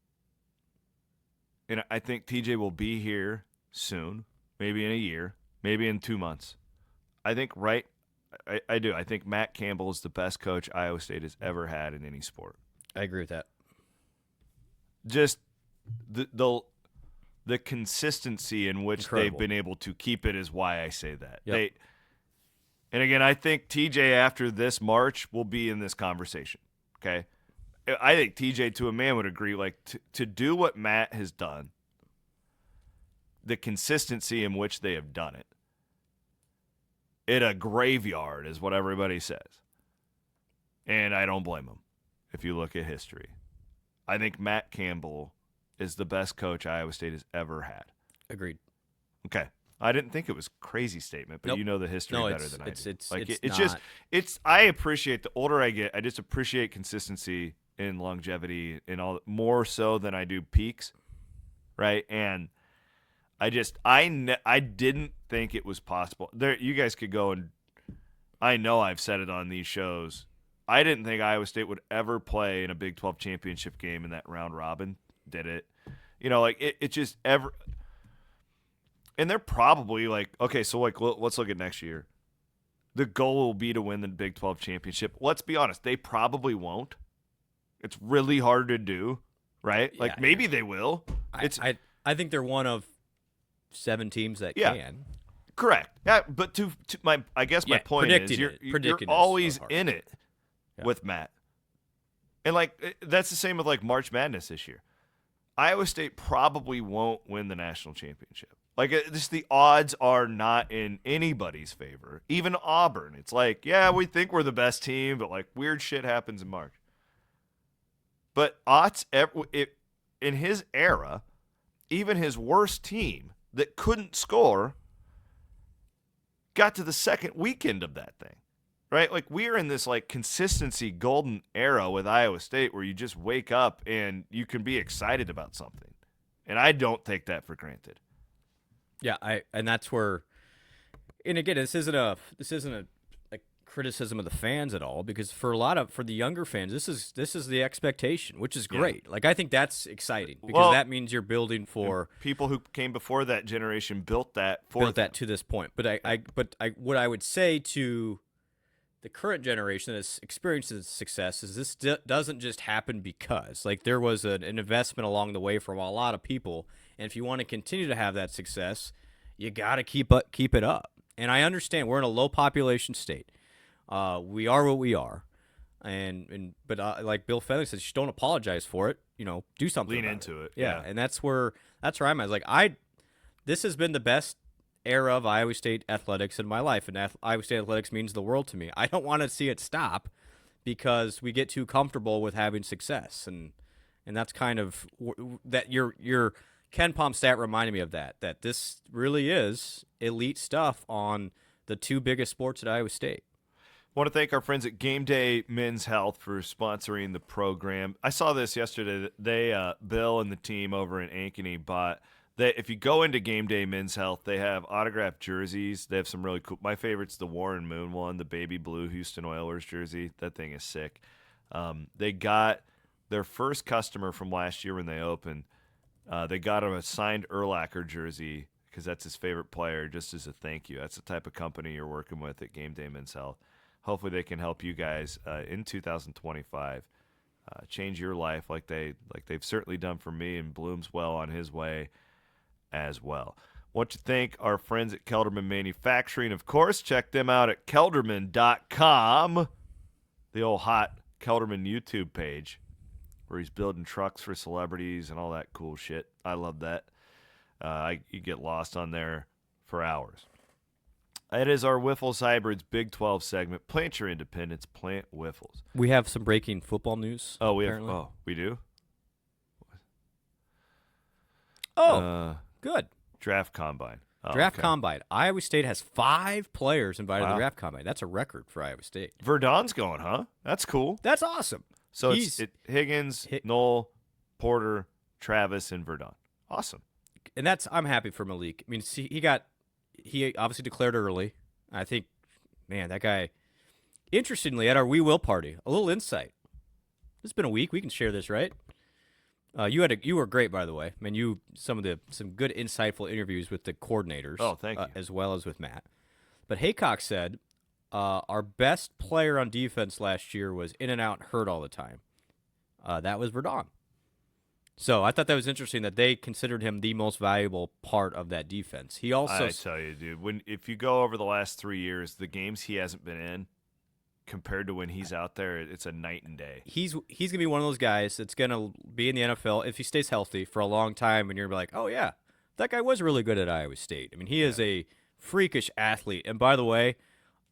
S4: TJ will be here soon, maybe in a year, maybe in 2 months. I think I do. I think Matt Campbell is the best coach Iowa State has ever had in any sport.
S6: I agree with that.
S4: Just the consistency in which they've been able to keep it is why I say that.
S6: Yep.
S4: And again, I think TJ after this March will be in this conversation. Okay, I think TJ to a man would agree. Like to do what Matt has done, the consistency in which they have done it, a graveyard is what everybody says, and I don't blame them. If you look at history, I think Matt Campbell is the best coach Iowa State has ever had.
S6: Agreed.
S4: Okay. I didn't think it was a crazy statement, but
S6: Nope.
S4: You know the history better than I do. I appreciate the older I get, I just appreciate consistency and longevity and all more so than I do peaks, right? And I didn't think it was possible. There, you guys could go and I know I've said it on these shows. I didn't think Iowa State would ever play in a Big 12 championship game in that round robin. Did it? It just ever. And they're probably like, okay, so let's look at next year. The goal will be to win the Big 12 championship. Let's be honest, they probably won't. It's really hard to do, right?
S6: Yeah,
S4: maybe they will.
S6: I think they're one of 7 teams that can.
S4: Correct. Yeah, but my point is you're always in it with Matt. And that's the same with March Madness this year. Iowa State probably won't win the national championship. The odds are not in anybody's favor. Even Auburn. It's we think we're the best team, but weird shit happens in March. But in his era, even his worst team that couldn't score got to the second weekend of that thing. Right? We're in this consistency golden era with Iowa State where you just wake up and you can be excited about something. And I don't take that for granted.
S6: Yeah, and that's where, and again, this isn't a criticism of the fans at all, because for the younger fans, this is the expectation, which is great.
S4: Yeah.
S6: I think that's exciting because that means you're building for
S4: people who came before that generation built that
S6: to this point. But what I would say to the current generation that has experienced success is this doesn't just happen because there was an investment along the way from a lot of people. And if you want to continue to have that success, you got to keep it up. And I understand we're in a low population state. We are what we are. But like Bill Feather says, just don't apologize for it. Do something.
S4: Lean into it.
S6: Yeah. And that's where I'm at. This has been the best era of Iowa State athletics in my life, and Iowa State athletics means the world to me. I don't want to see it stop because we get too comfortable with having success, and that's kind of that your KenPom stat reminded me of that this really is elite stuff on the 2 biggest sports at Iowa State.
S4: I want to thank our friends at Game Day Men's Health for sponsoring the program. I saw this yesterday. They Bill and the team over in Ankeny bought. If you go into Game Day Men's Health, they have autographed jerseys. They have some really cool. My favorite's the Warren Moon one, the baby blue Houston Oilers jersey. That thing is sick. They got their first customer from last year when they opened. They got him a signed Urlacher jersey because that's his favorite player, just as a thank you. That's the type of company you're working with at Game Day Men's Health. Hopefully they can help you guys in 2025 change your life like they've certainly done for me, and Bloom's well on his way as well. Want to thank our friends at Kelderman Manufacturing. Of course, check them out at kelderman.com, the old hot Kelderman YouTube page where he's building trucks for celebrities and all that cool shit. I love that. You get lost on there for hours. It is our Wiffles Hybrids Big 12 segment. Plant your independence. Plant Wiffles.
S6: We have some breaking football news.
S4: Oh, we do?
S6: Good.
S4: Draft Combine.
S6: Combine. Iowa State has 5 players invited to the Draft Combine. That's a record for Iowa State.
S4: Verdon's going, huh? That's cool.
S6: That's awesome.
S4: So it's Higgins, Knoll, Porter, Travis, and Verdon. Awesome.
S6: And I'm happy for Malik. I mean, he obviously declared early. I think man, that guy. Interestingly, at our We Will party, a little insight. It's been a week. We can share this, right? You were great, by the way. I mean, some good, insightful interviews with the coordinators.
S4: Oh, thank you.
S6: As well as with Matt. But Haycock said our best player on defense last year was in and out, hurt all the time. That was Verdon. So I thought that was interesting that they considered him the most valuable part of that defense. He also,
S4: I tell you, dude, if you go over the last 3 years, the games he hasn't been in compared to when he's out there, it's a night and day.
S6: He's gonna be one of those guys that's gonna be in the NFL if he stays healthy for a long time, and you're gonna be like, oh yeah, that guy was really good at Iowa State. I mean, he is a freakish athlete, and by the way,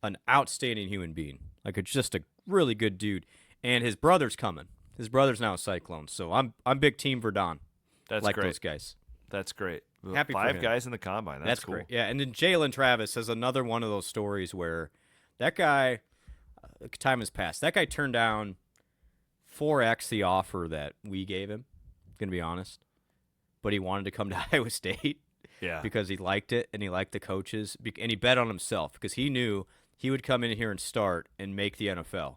S6: an outstanding human being. Like just a really good dude. And his brother's coming. His brother's now a Cyclone, so I'm big team Verdon.
S4: That's
S6: like
S4: great.
S6: Those guys.
S4: That's great.
S6: Happy for
S4: 5
S6: him.
S4: guys in the combine. That's cool.
S6: Great. Yeah, and then Jalen Travis has another one of those stories where that guy, time has passed. That guy turned down 4x the offer that we gave him, going to be honest. But he wanted to come to Iowa State because he liked it and he liked the coaches. And he bet on himself because he knew he would come in here and start and make the NFL.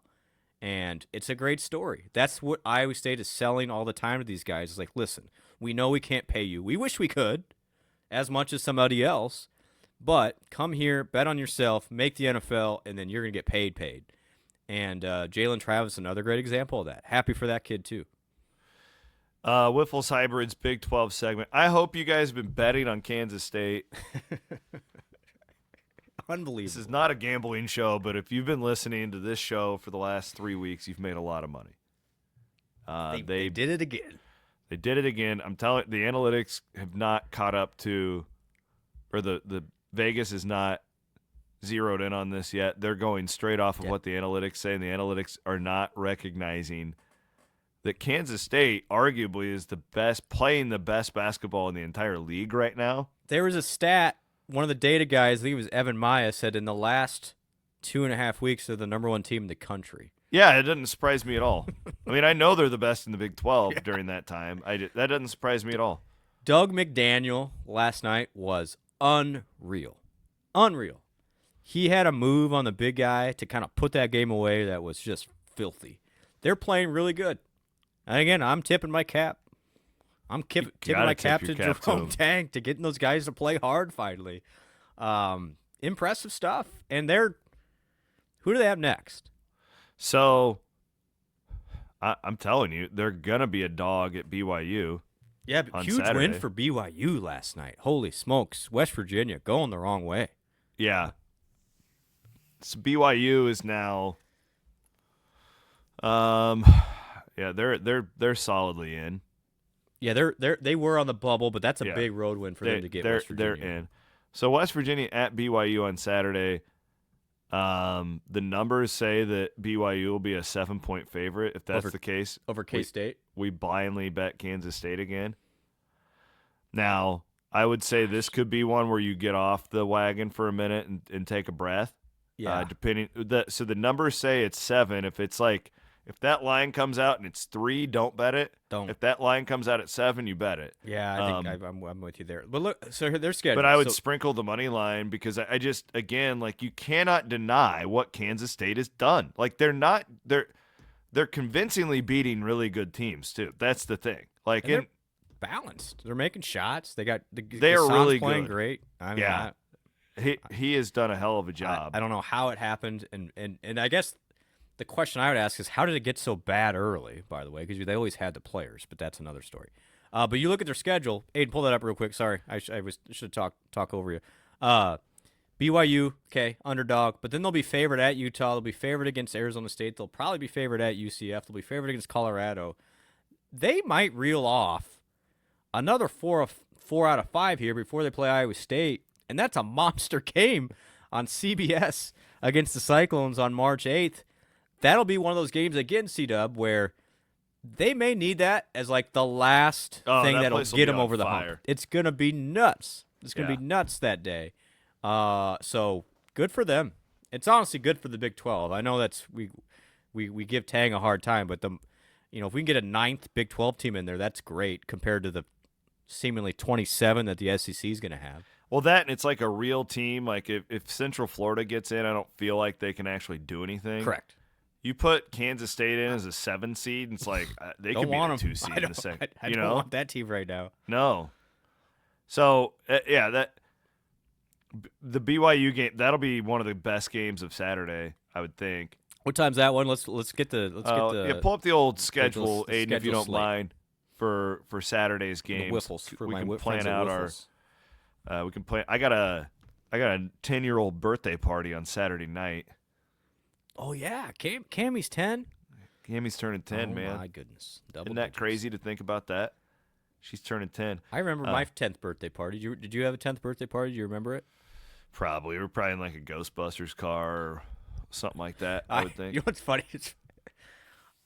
S6: And it's a great story. That's what Iowa State is selling all the time to these guys. It's like, listen, we know we can't pay you. We wish we could as much as somebody else. But come here, bet on yourself, make the NFL, and then you're going to get paid. And Jalen Travis, another great example of that. Happy for that kid, too.
S4: Wiffles Hybrids Big 12 segment. I hope you guys have been betting on Kansas State.
S6: Unbelievable.
S4: This is not a gambling show, but if you've been listening to this show for the last 3 weeks, you've made a lot of money.
S6: They did it again.
S4: They did it again. I'm telling you, the analytics have not caught up to, or the Vegas is not zeroed in on this yet. They're going straight off of what the analytics say, and the analytics are not recognizing that Kansas State arguably is playing the best basketball in the entire league right now.
S6: There was a stat, one of the data guys, I think it was Evan Maya, said in the last 2.5 weeks they're the number one team in the country.
S4: Yeah, it doesn't surprise me at all. I mean, I know they're the best in the Big 12 during that time. That doesn't surprise me at all.
S6: Doug McDaniel last night was unreal. Unreal. He had a move on the big guy to kind of put that game away that was just filthy. They're playing really good. And again, I'm tipping my cap. I'm tipping my cap to Jerome Tang to getting those guys to play hard finally. Impressive stuff. And who do they have next?
S4: So, I'm telling you, they're going to be a dog at BYU.
S6: Yeah, but huge
S4: Saturday.
S6: win for BYU last night. Holy smokes. West Virginia going the wrong way.
S4: Yeah. So BYU is now they're solidly in.
S6: Yeah, they were on the bubble, but that's a big road win for them to get West Virginia.
S4: They're in. So West Virginia at BYU on Saturday. The numbers say that BYU will be a 7-point favorite. If that's the case,
S6: over K-State,
S4: we blindly bet Kansas State again. Now, I would say this could be one where you get off the wagon for a minute and take a breath.
S6: Yeah.
S4: So the numbers say it's 7. If that line comes out and it's 3, don't bet it.
S6: Don't.
S4: If that line comes out at 7, you bet it.
S6: Yeah, I think I'm with you there. But look, so they're scheduled.
S4: But I would sprinkle the money line because I just, again, you cannot deny what Kansas State has done. They're convincingly beating really good teams too. That's the thing.
S6: They're balanced. They're making shots. They are
S4: really
S6: playing
S4: good.
S6: Great. I mean,
S4: he has done a hell of a job.
S6: I don't know how it happened, and I guess the question I would ask is how did it get so bad early? By the way, because they always had the players, but that's another story. But you look at their schedule. Aiden, pull that up real quick. Sorry, I should talk over you. BYU, okay, underdog, but then they'll be favored at Utah. They'll be favored against Arizona State. They'll probably be favored at UCF. They'll be favored against Colorado. They might reel off another 4 out of 5 here before they play Iowa State, and that's a monster game on CBS against the Cyclones on March 8th. That'll be one of those games again, C-Dub, where they may need that as the last thing that'll get them over the hump. It's going to be nuts. It's going to be nuts that day. So good for them. It's honestly good for the Big 12. I know that's we give Tang a hard time, but if we can get a 9th Big 12 team in there, that's great compared to the seemingly 27 that the SEC is going to have.
S4: Well, that and it's like a real team. Like if Central Florida gets in, I don't feel like they can actually do anything.
S6: Correct.
S4: You put Kansas State in as a 7 seed, and it's like they could be a 2 seed in the second.
S6: I don't want that team right now.
S4: No. So the BYU game, that'll be one of the best games of Saturday, I would think.
S6: What time's that one? Let's get the
S4: pull up the old schedule, Aiden, if you don't
S6: slate.
S4: mind, for Saturday's games.
S6: The whiffles for
S4: we
S6: my
S4: can
S6: friends
S4: plan
S6: at
S4: out
S6: Whiffles.
S4: we can plan. I got a 10-year-old birthday party on Saturday night.
S6: Oh yeah, Cammy's 10.
S4: Cammy's turning 10, man.
S6: Oh my goodness, double
S4: Isn't that
S6: digits.
S4: crazy to think about that? She's turning 10.
S6: I remember my 10th birthday party. Did you have a 10th birthday party? Do you remember it?
S4: Probably. We're probably in like a Ghostbusters car or something like that, I would think.
S6: You know what's funny?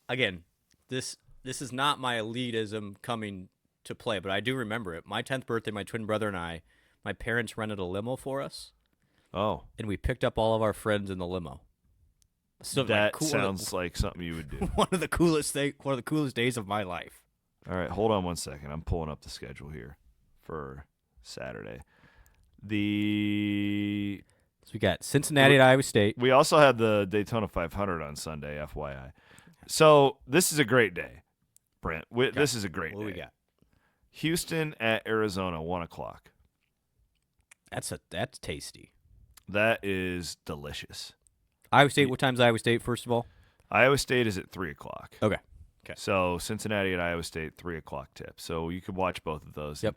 S6: Again, this is not my elitism coming to play, but I do remember it. My 10th birthday, my twin brother and I, my parents rented a limo for us.
S4: Oh.
S6: And we picked up all of our friends in the limo. So
S4: that sounds like something you would do.
S6: One of the coolest days of my life.
S4: All right, hold on one second. I'm pulling up the schedule here for Saturday.
S6: So we got Cincinnati at Iowa State.
S4: We also had the Daytona 500 on Sunday, FYI. So this is a great day, Brent. This is a great day.
S6: What do we got?
S4: Houston at Arizona, 1 o'clock.
S6: That's tasty.
S4: That is delicious.
S6: Iowa State. What time's Iowa State? First of all,
S4: Iowa State is at 3 o'clock.
S6: Okay.
S4: So Cincinnati at Iowa State, 3 o'clock tip. So you could watch both of those.
S6: Yep.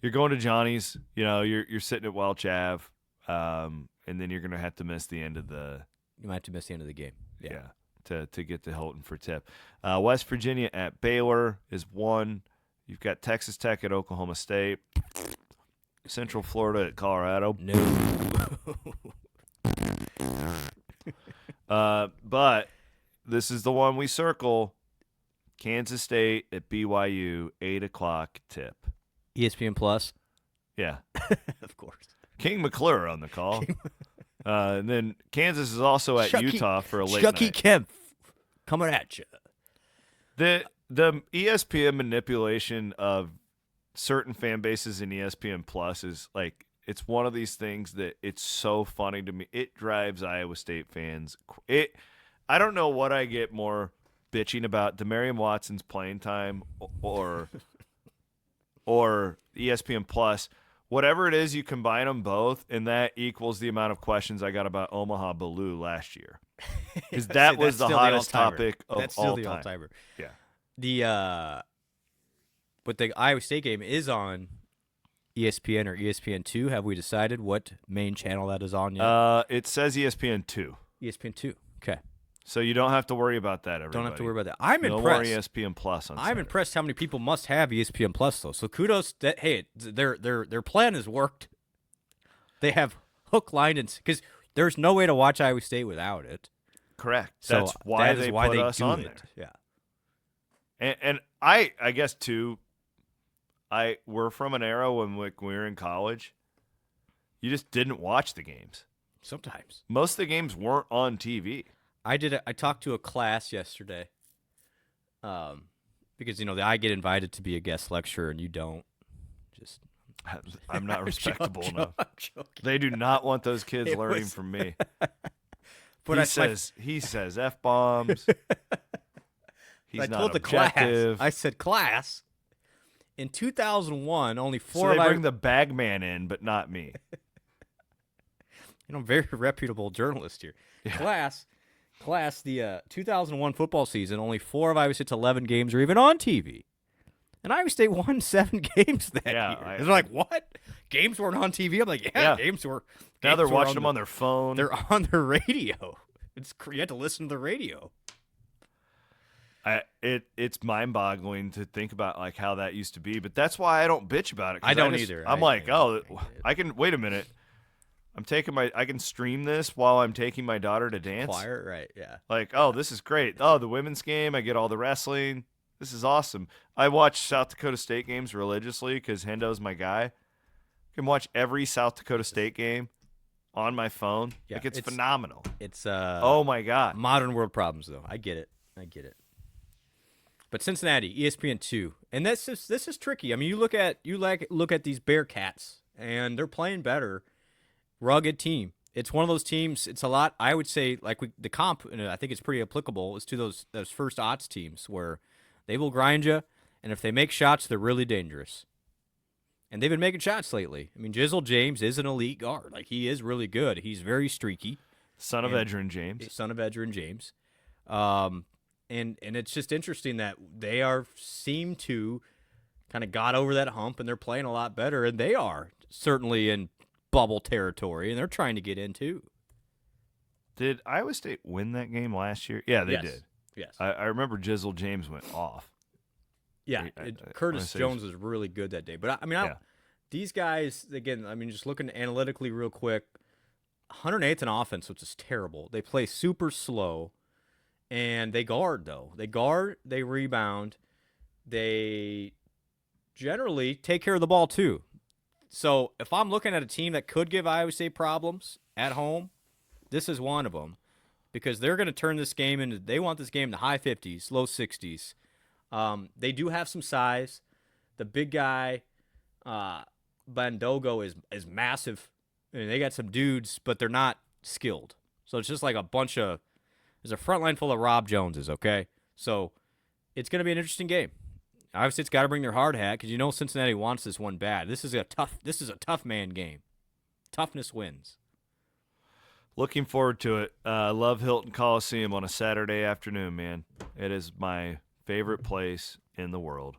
S4: You're going to Johnny's. You know, you're sitting at Welch Ave, and then you're gonna have to miss the end of the.
S6: You might have to miss the end of the game.
S4: Yeah. To get to Hilton for tip. West Virginia at Baylor is 1. You've got Texas Tech at Oklahoma State. Central Florida at Colorado.
S6: No.
S4: But this is the one we circle. Kansas State at BYU, 8 o'clock tip.
S6: ESPN Plus.
S4: Yeah.
S6: Of course.
S4: King McClure on the call. And then Kansas is also at Utah for a late
S6: Chucky
S4: night.
S6: Kemp coming at you.
S4: The ESPN manipulation of certain fan bases in ESPN Plus is like, it's one of these things that it's so funny to me. It drives Iowa State fans. I don't know what I get more bitching about, Demarion Watson's playing time or ESPN Plus. Whatever it is, you combine them both, and that equals the amount of questions I got about Omaha Baloo last year. Because that was the hottest topic of
S6: That's
S4: all
S6: still the
S4: time.
S6: all-timer.
S4: Yeah.
S6: But the Iowa State game is on ESPN or ESPN2. Have we decided what main channel that is on yet?
S4: It says ESPN2.
S6: ESPN2. Okay.
S4: So you don't have to worry about that, everybody.
S6: Don't have to worry about that. I'm
S4: no
S6: impressed.
S4: more ESPN Plus on
S6: I'm
S4: Saturday.
S6: impressed how many people must have ESPN Plus though. So kudos that their plan has worked. They have hook, line, and because there's no way to watch Iowa State without it.
S4: Correct.
S6: So
S4: That's why they put us on
S6: it.
S4: there.
S6: Yeah.
S4: And I guess too, we're from an era when we were in college. You just didn't watch the games.
S6: Sometimes
S4: most of the games weren't on TV.
S6: I talked to a class yesterday, because I get invited to be a guest lecturer and you don't. I'm
S4: not respectable enough.
S6: I'm joking.
S4: They do not want those kids learning from me.
S6: But
S4: he says F-bombs. He's
S6: I
S4: not
S6: told
S4: objective.
S6: the class. I said, class. In 2001, only four.
S4: So they bring the bag man in, but not me.
S6: Very reputable journalist here. Yeah. Class, the 2001 football season, only 4 of Iowa State's 11 games are even on TV. And Iowa State won 7 games that year. They're like, what? Games weren't on TV? I'm like, yeah. Games were.
S4: Now they're watching them on their phone.
S6: They're on their radio. You had to listen to the radio.
S4: It's mind-boggling to think about like how that used to be, but that's why I don't bitch about it.
S6: I don't either.
S4: I'm I can wait a minute. I can stream this while I'm taking my daughter to dance.
S6: Choir, right? Yeah.
S4: Like, this is great. Oh, the women's game, I get all the wrestling. This is awesome. I watch South Dakota State games religiously because Hendo's my guy. I can watch every South Dakota State game on my phone.
S6: Yeah,
S4: it's phenomenal.
S6: It's
S4: oh my God.
S6: Modern world problems though. I get it. But Cincinnati, ESPN2, and this is tricky. I mean, you look at these Bearcats, and they're playing better. Rugged team. It's one of those teams. It's a lot. I would say the comp, and I think it's pretty applicable, is to those first odds teams where they will grind you, and if they make shots, they're really dangerous. And they've been making shots lately. I mean, Jizzle James is an elite guard. Like, he is really good. He's very streaky.
S4: Son of Edgerrin James.
S6: And it's just interesting that they seem to kind of got over that hump, and they're playing a lot better, and they are certainly in bubble territory, and they're trying to get in too.
S4: Did Iowa State win that game last year? Yeah, they
S6: Yes.
S4: did.
S6: Yes.
S4: I remember Jizzle James went off.
S6: Yeah, Curtis Jones was really good that day. But, these guys, again, I mean, just looking analytically real quick, 108th in offense, which is terrible. They play super slow. And they guard, though. They guard, they rebound. They generally take care of the ball, too. So if I'm looking at a team that could give Iowa State problems at home, this is one of them. Because they're going to turn this game into – they want this game to high 50s, low 60s. They do have some size. The big guy, Bandogo, is massive. I mean, they got some dudes, but they're not skilled. So it's just like a bunch of – there's a front line full of Rob Joneses, okay? So it's going to be an interesting game. Obviously, it's got to bring their hard hat because you know Cincinnati wants this one bad. This is a tough man game. Toughness wins.
S4: Looking forward to it. Love Hilton Coliseum on a Saturday afternoon, man. It is my favorite place in the world.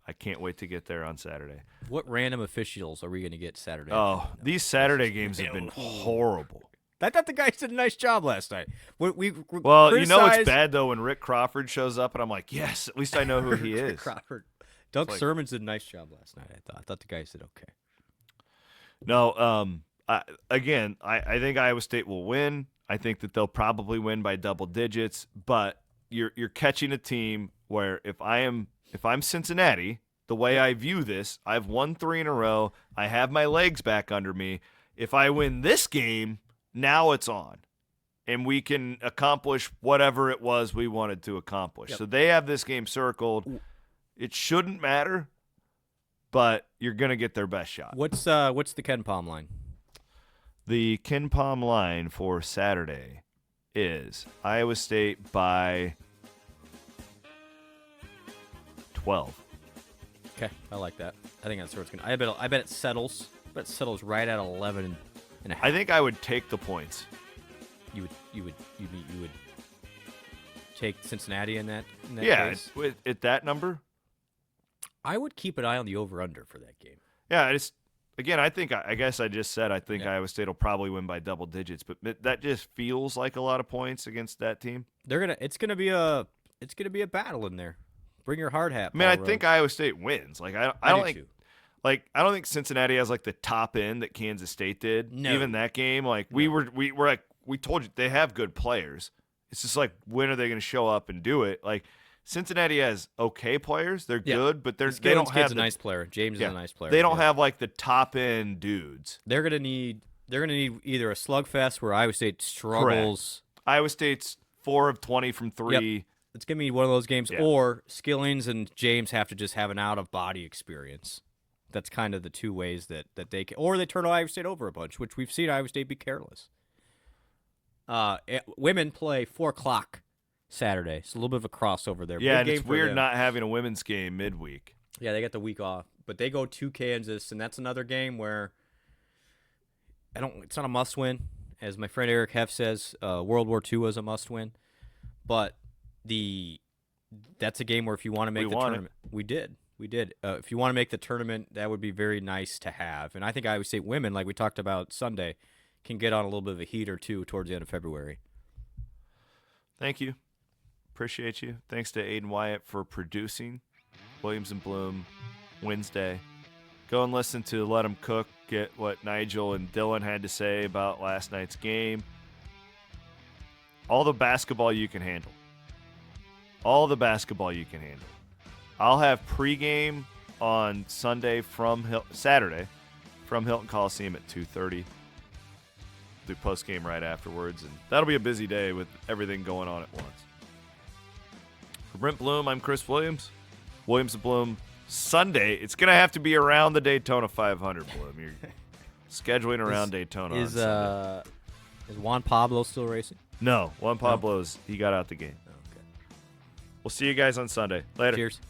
S4: I can't wait to get there on Saturday.
S6: What random officials are we going to get Saturday?
S4: Oh, these Saturday games have been horrible.
S6: I thought the guys did a nice job last night. We
S4: Well, you know it's bad, though, when Rick Crawford shows up, and I'm like, yes, at least I know who he is.
S6: Rick Crawford. Doug Sermons did a nice job last night, I thought the guys did okay.
S4: No, I think Iowa State will win. I think that they'll probably win by double digits, but you're catching a team where if I'm Cincinnati, the way I view this, I've won 3 in a row. I have my legs back under me. If I win this game, now it's on, and we can accomplish whatever it was we wanted to accomplish.
S6: Yep.
S4: So they have this game circled. It shouldn't matter, but you're going to get their best shot.
S6: What's the KenPom line?
S4: The KenPom line for Saturday is Iowa State by 12.
S6: Okay, I like that. I think that's where it's going to. I bet it settles. I bet it settles right at 11 and a half.
S4: I think I would take the points.
S6: You would take Cincinnati in that case?
S4: At that number.
S6: I would keep an eye on the over/under for that game.
S4: Yeah, I guess I just said I think Iowa State will probably win by double digits, but that just feels like a lot of points against that team.
S6: It's gonna be a battle in there. Bring your hard hat.
S4: I mean,
S6: Paul
S4: I
S6: Rhodes.
S4: think Iowa State wins. Like I don't think Cincinnati has like the top end that Kansas State did.
S6: No.
S4: Even that game, like we told you they have good players. It's just like when are they going to show up and do it? Like Cincinnati has okay players. They're good, but they don't have
S6: a nice player. James is a nice player.
S4: They don't have like the top end dudes.
S6: They're gonna need either a slugfest where Iowa State struggles.
S4: Correct. Iowa State's 4 of 20 from 3.
S6: Yep. It's gonna be one of those games, or Skillings and James have to just have an out of body experience. That's kind of the two ways that they can, or they turn Iowa State over a bunch, which we've seen Iowa State be careless. Women play 4:00 Saturday. It's a little bit of a crossover there.
S4: Yeah,
S6: Big
S4: and
S6: game
S4: it's
S6: for
S4: weird
S6: them.
S4: not having a women's game midweek.
S6: Yeah, they got the week off, but they go to Kansas, and that's another game where it's not a must-win, as my friend Eric Heff says. World War II was a must-win, but that's a game where if you want to make the tournament, we did. If you want to make the tournament, that would be very nice to have. And I think Iowa State women, like we talked about Sunday, can get on a little bit of a heat or two towards the end of February.
S4: Thank you. Appreciate you. Thanks to Aiden Wyatt for producing Williams and Blum Wednesday. Go and listen to Let 'Em Cook, get what Nigel and Dylan had to say about last night's game. All the basketball you can handle. I'll have pregame on Saturday from Hilton Coliseum at 2:30. Do postgame right afterwards, and that'll be a busy day with everything going on at once. For Brent Blum, I'm Chris Williams. Williams and Blum, Sunday. It's going to have to be around the Daytona 500, Blum. You're scheduling around Daytona on Sunday.
S6: Is Juan Pablo still racing?
S4: No, Juan Pablo's, he got out the game.
S6: Okay.
S4: We'll see you guys on Sunday. Later.
S6: Cheers.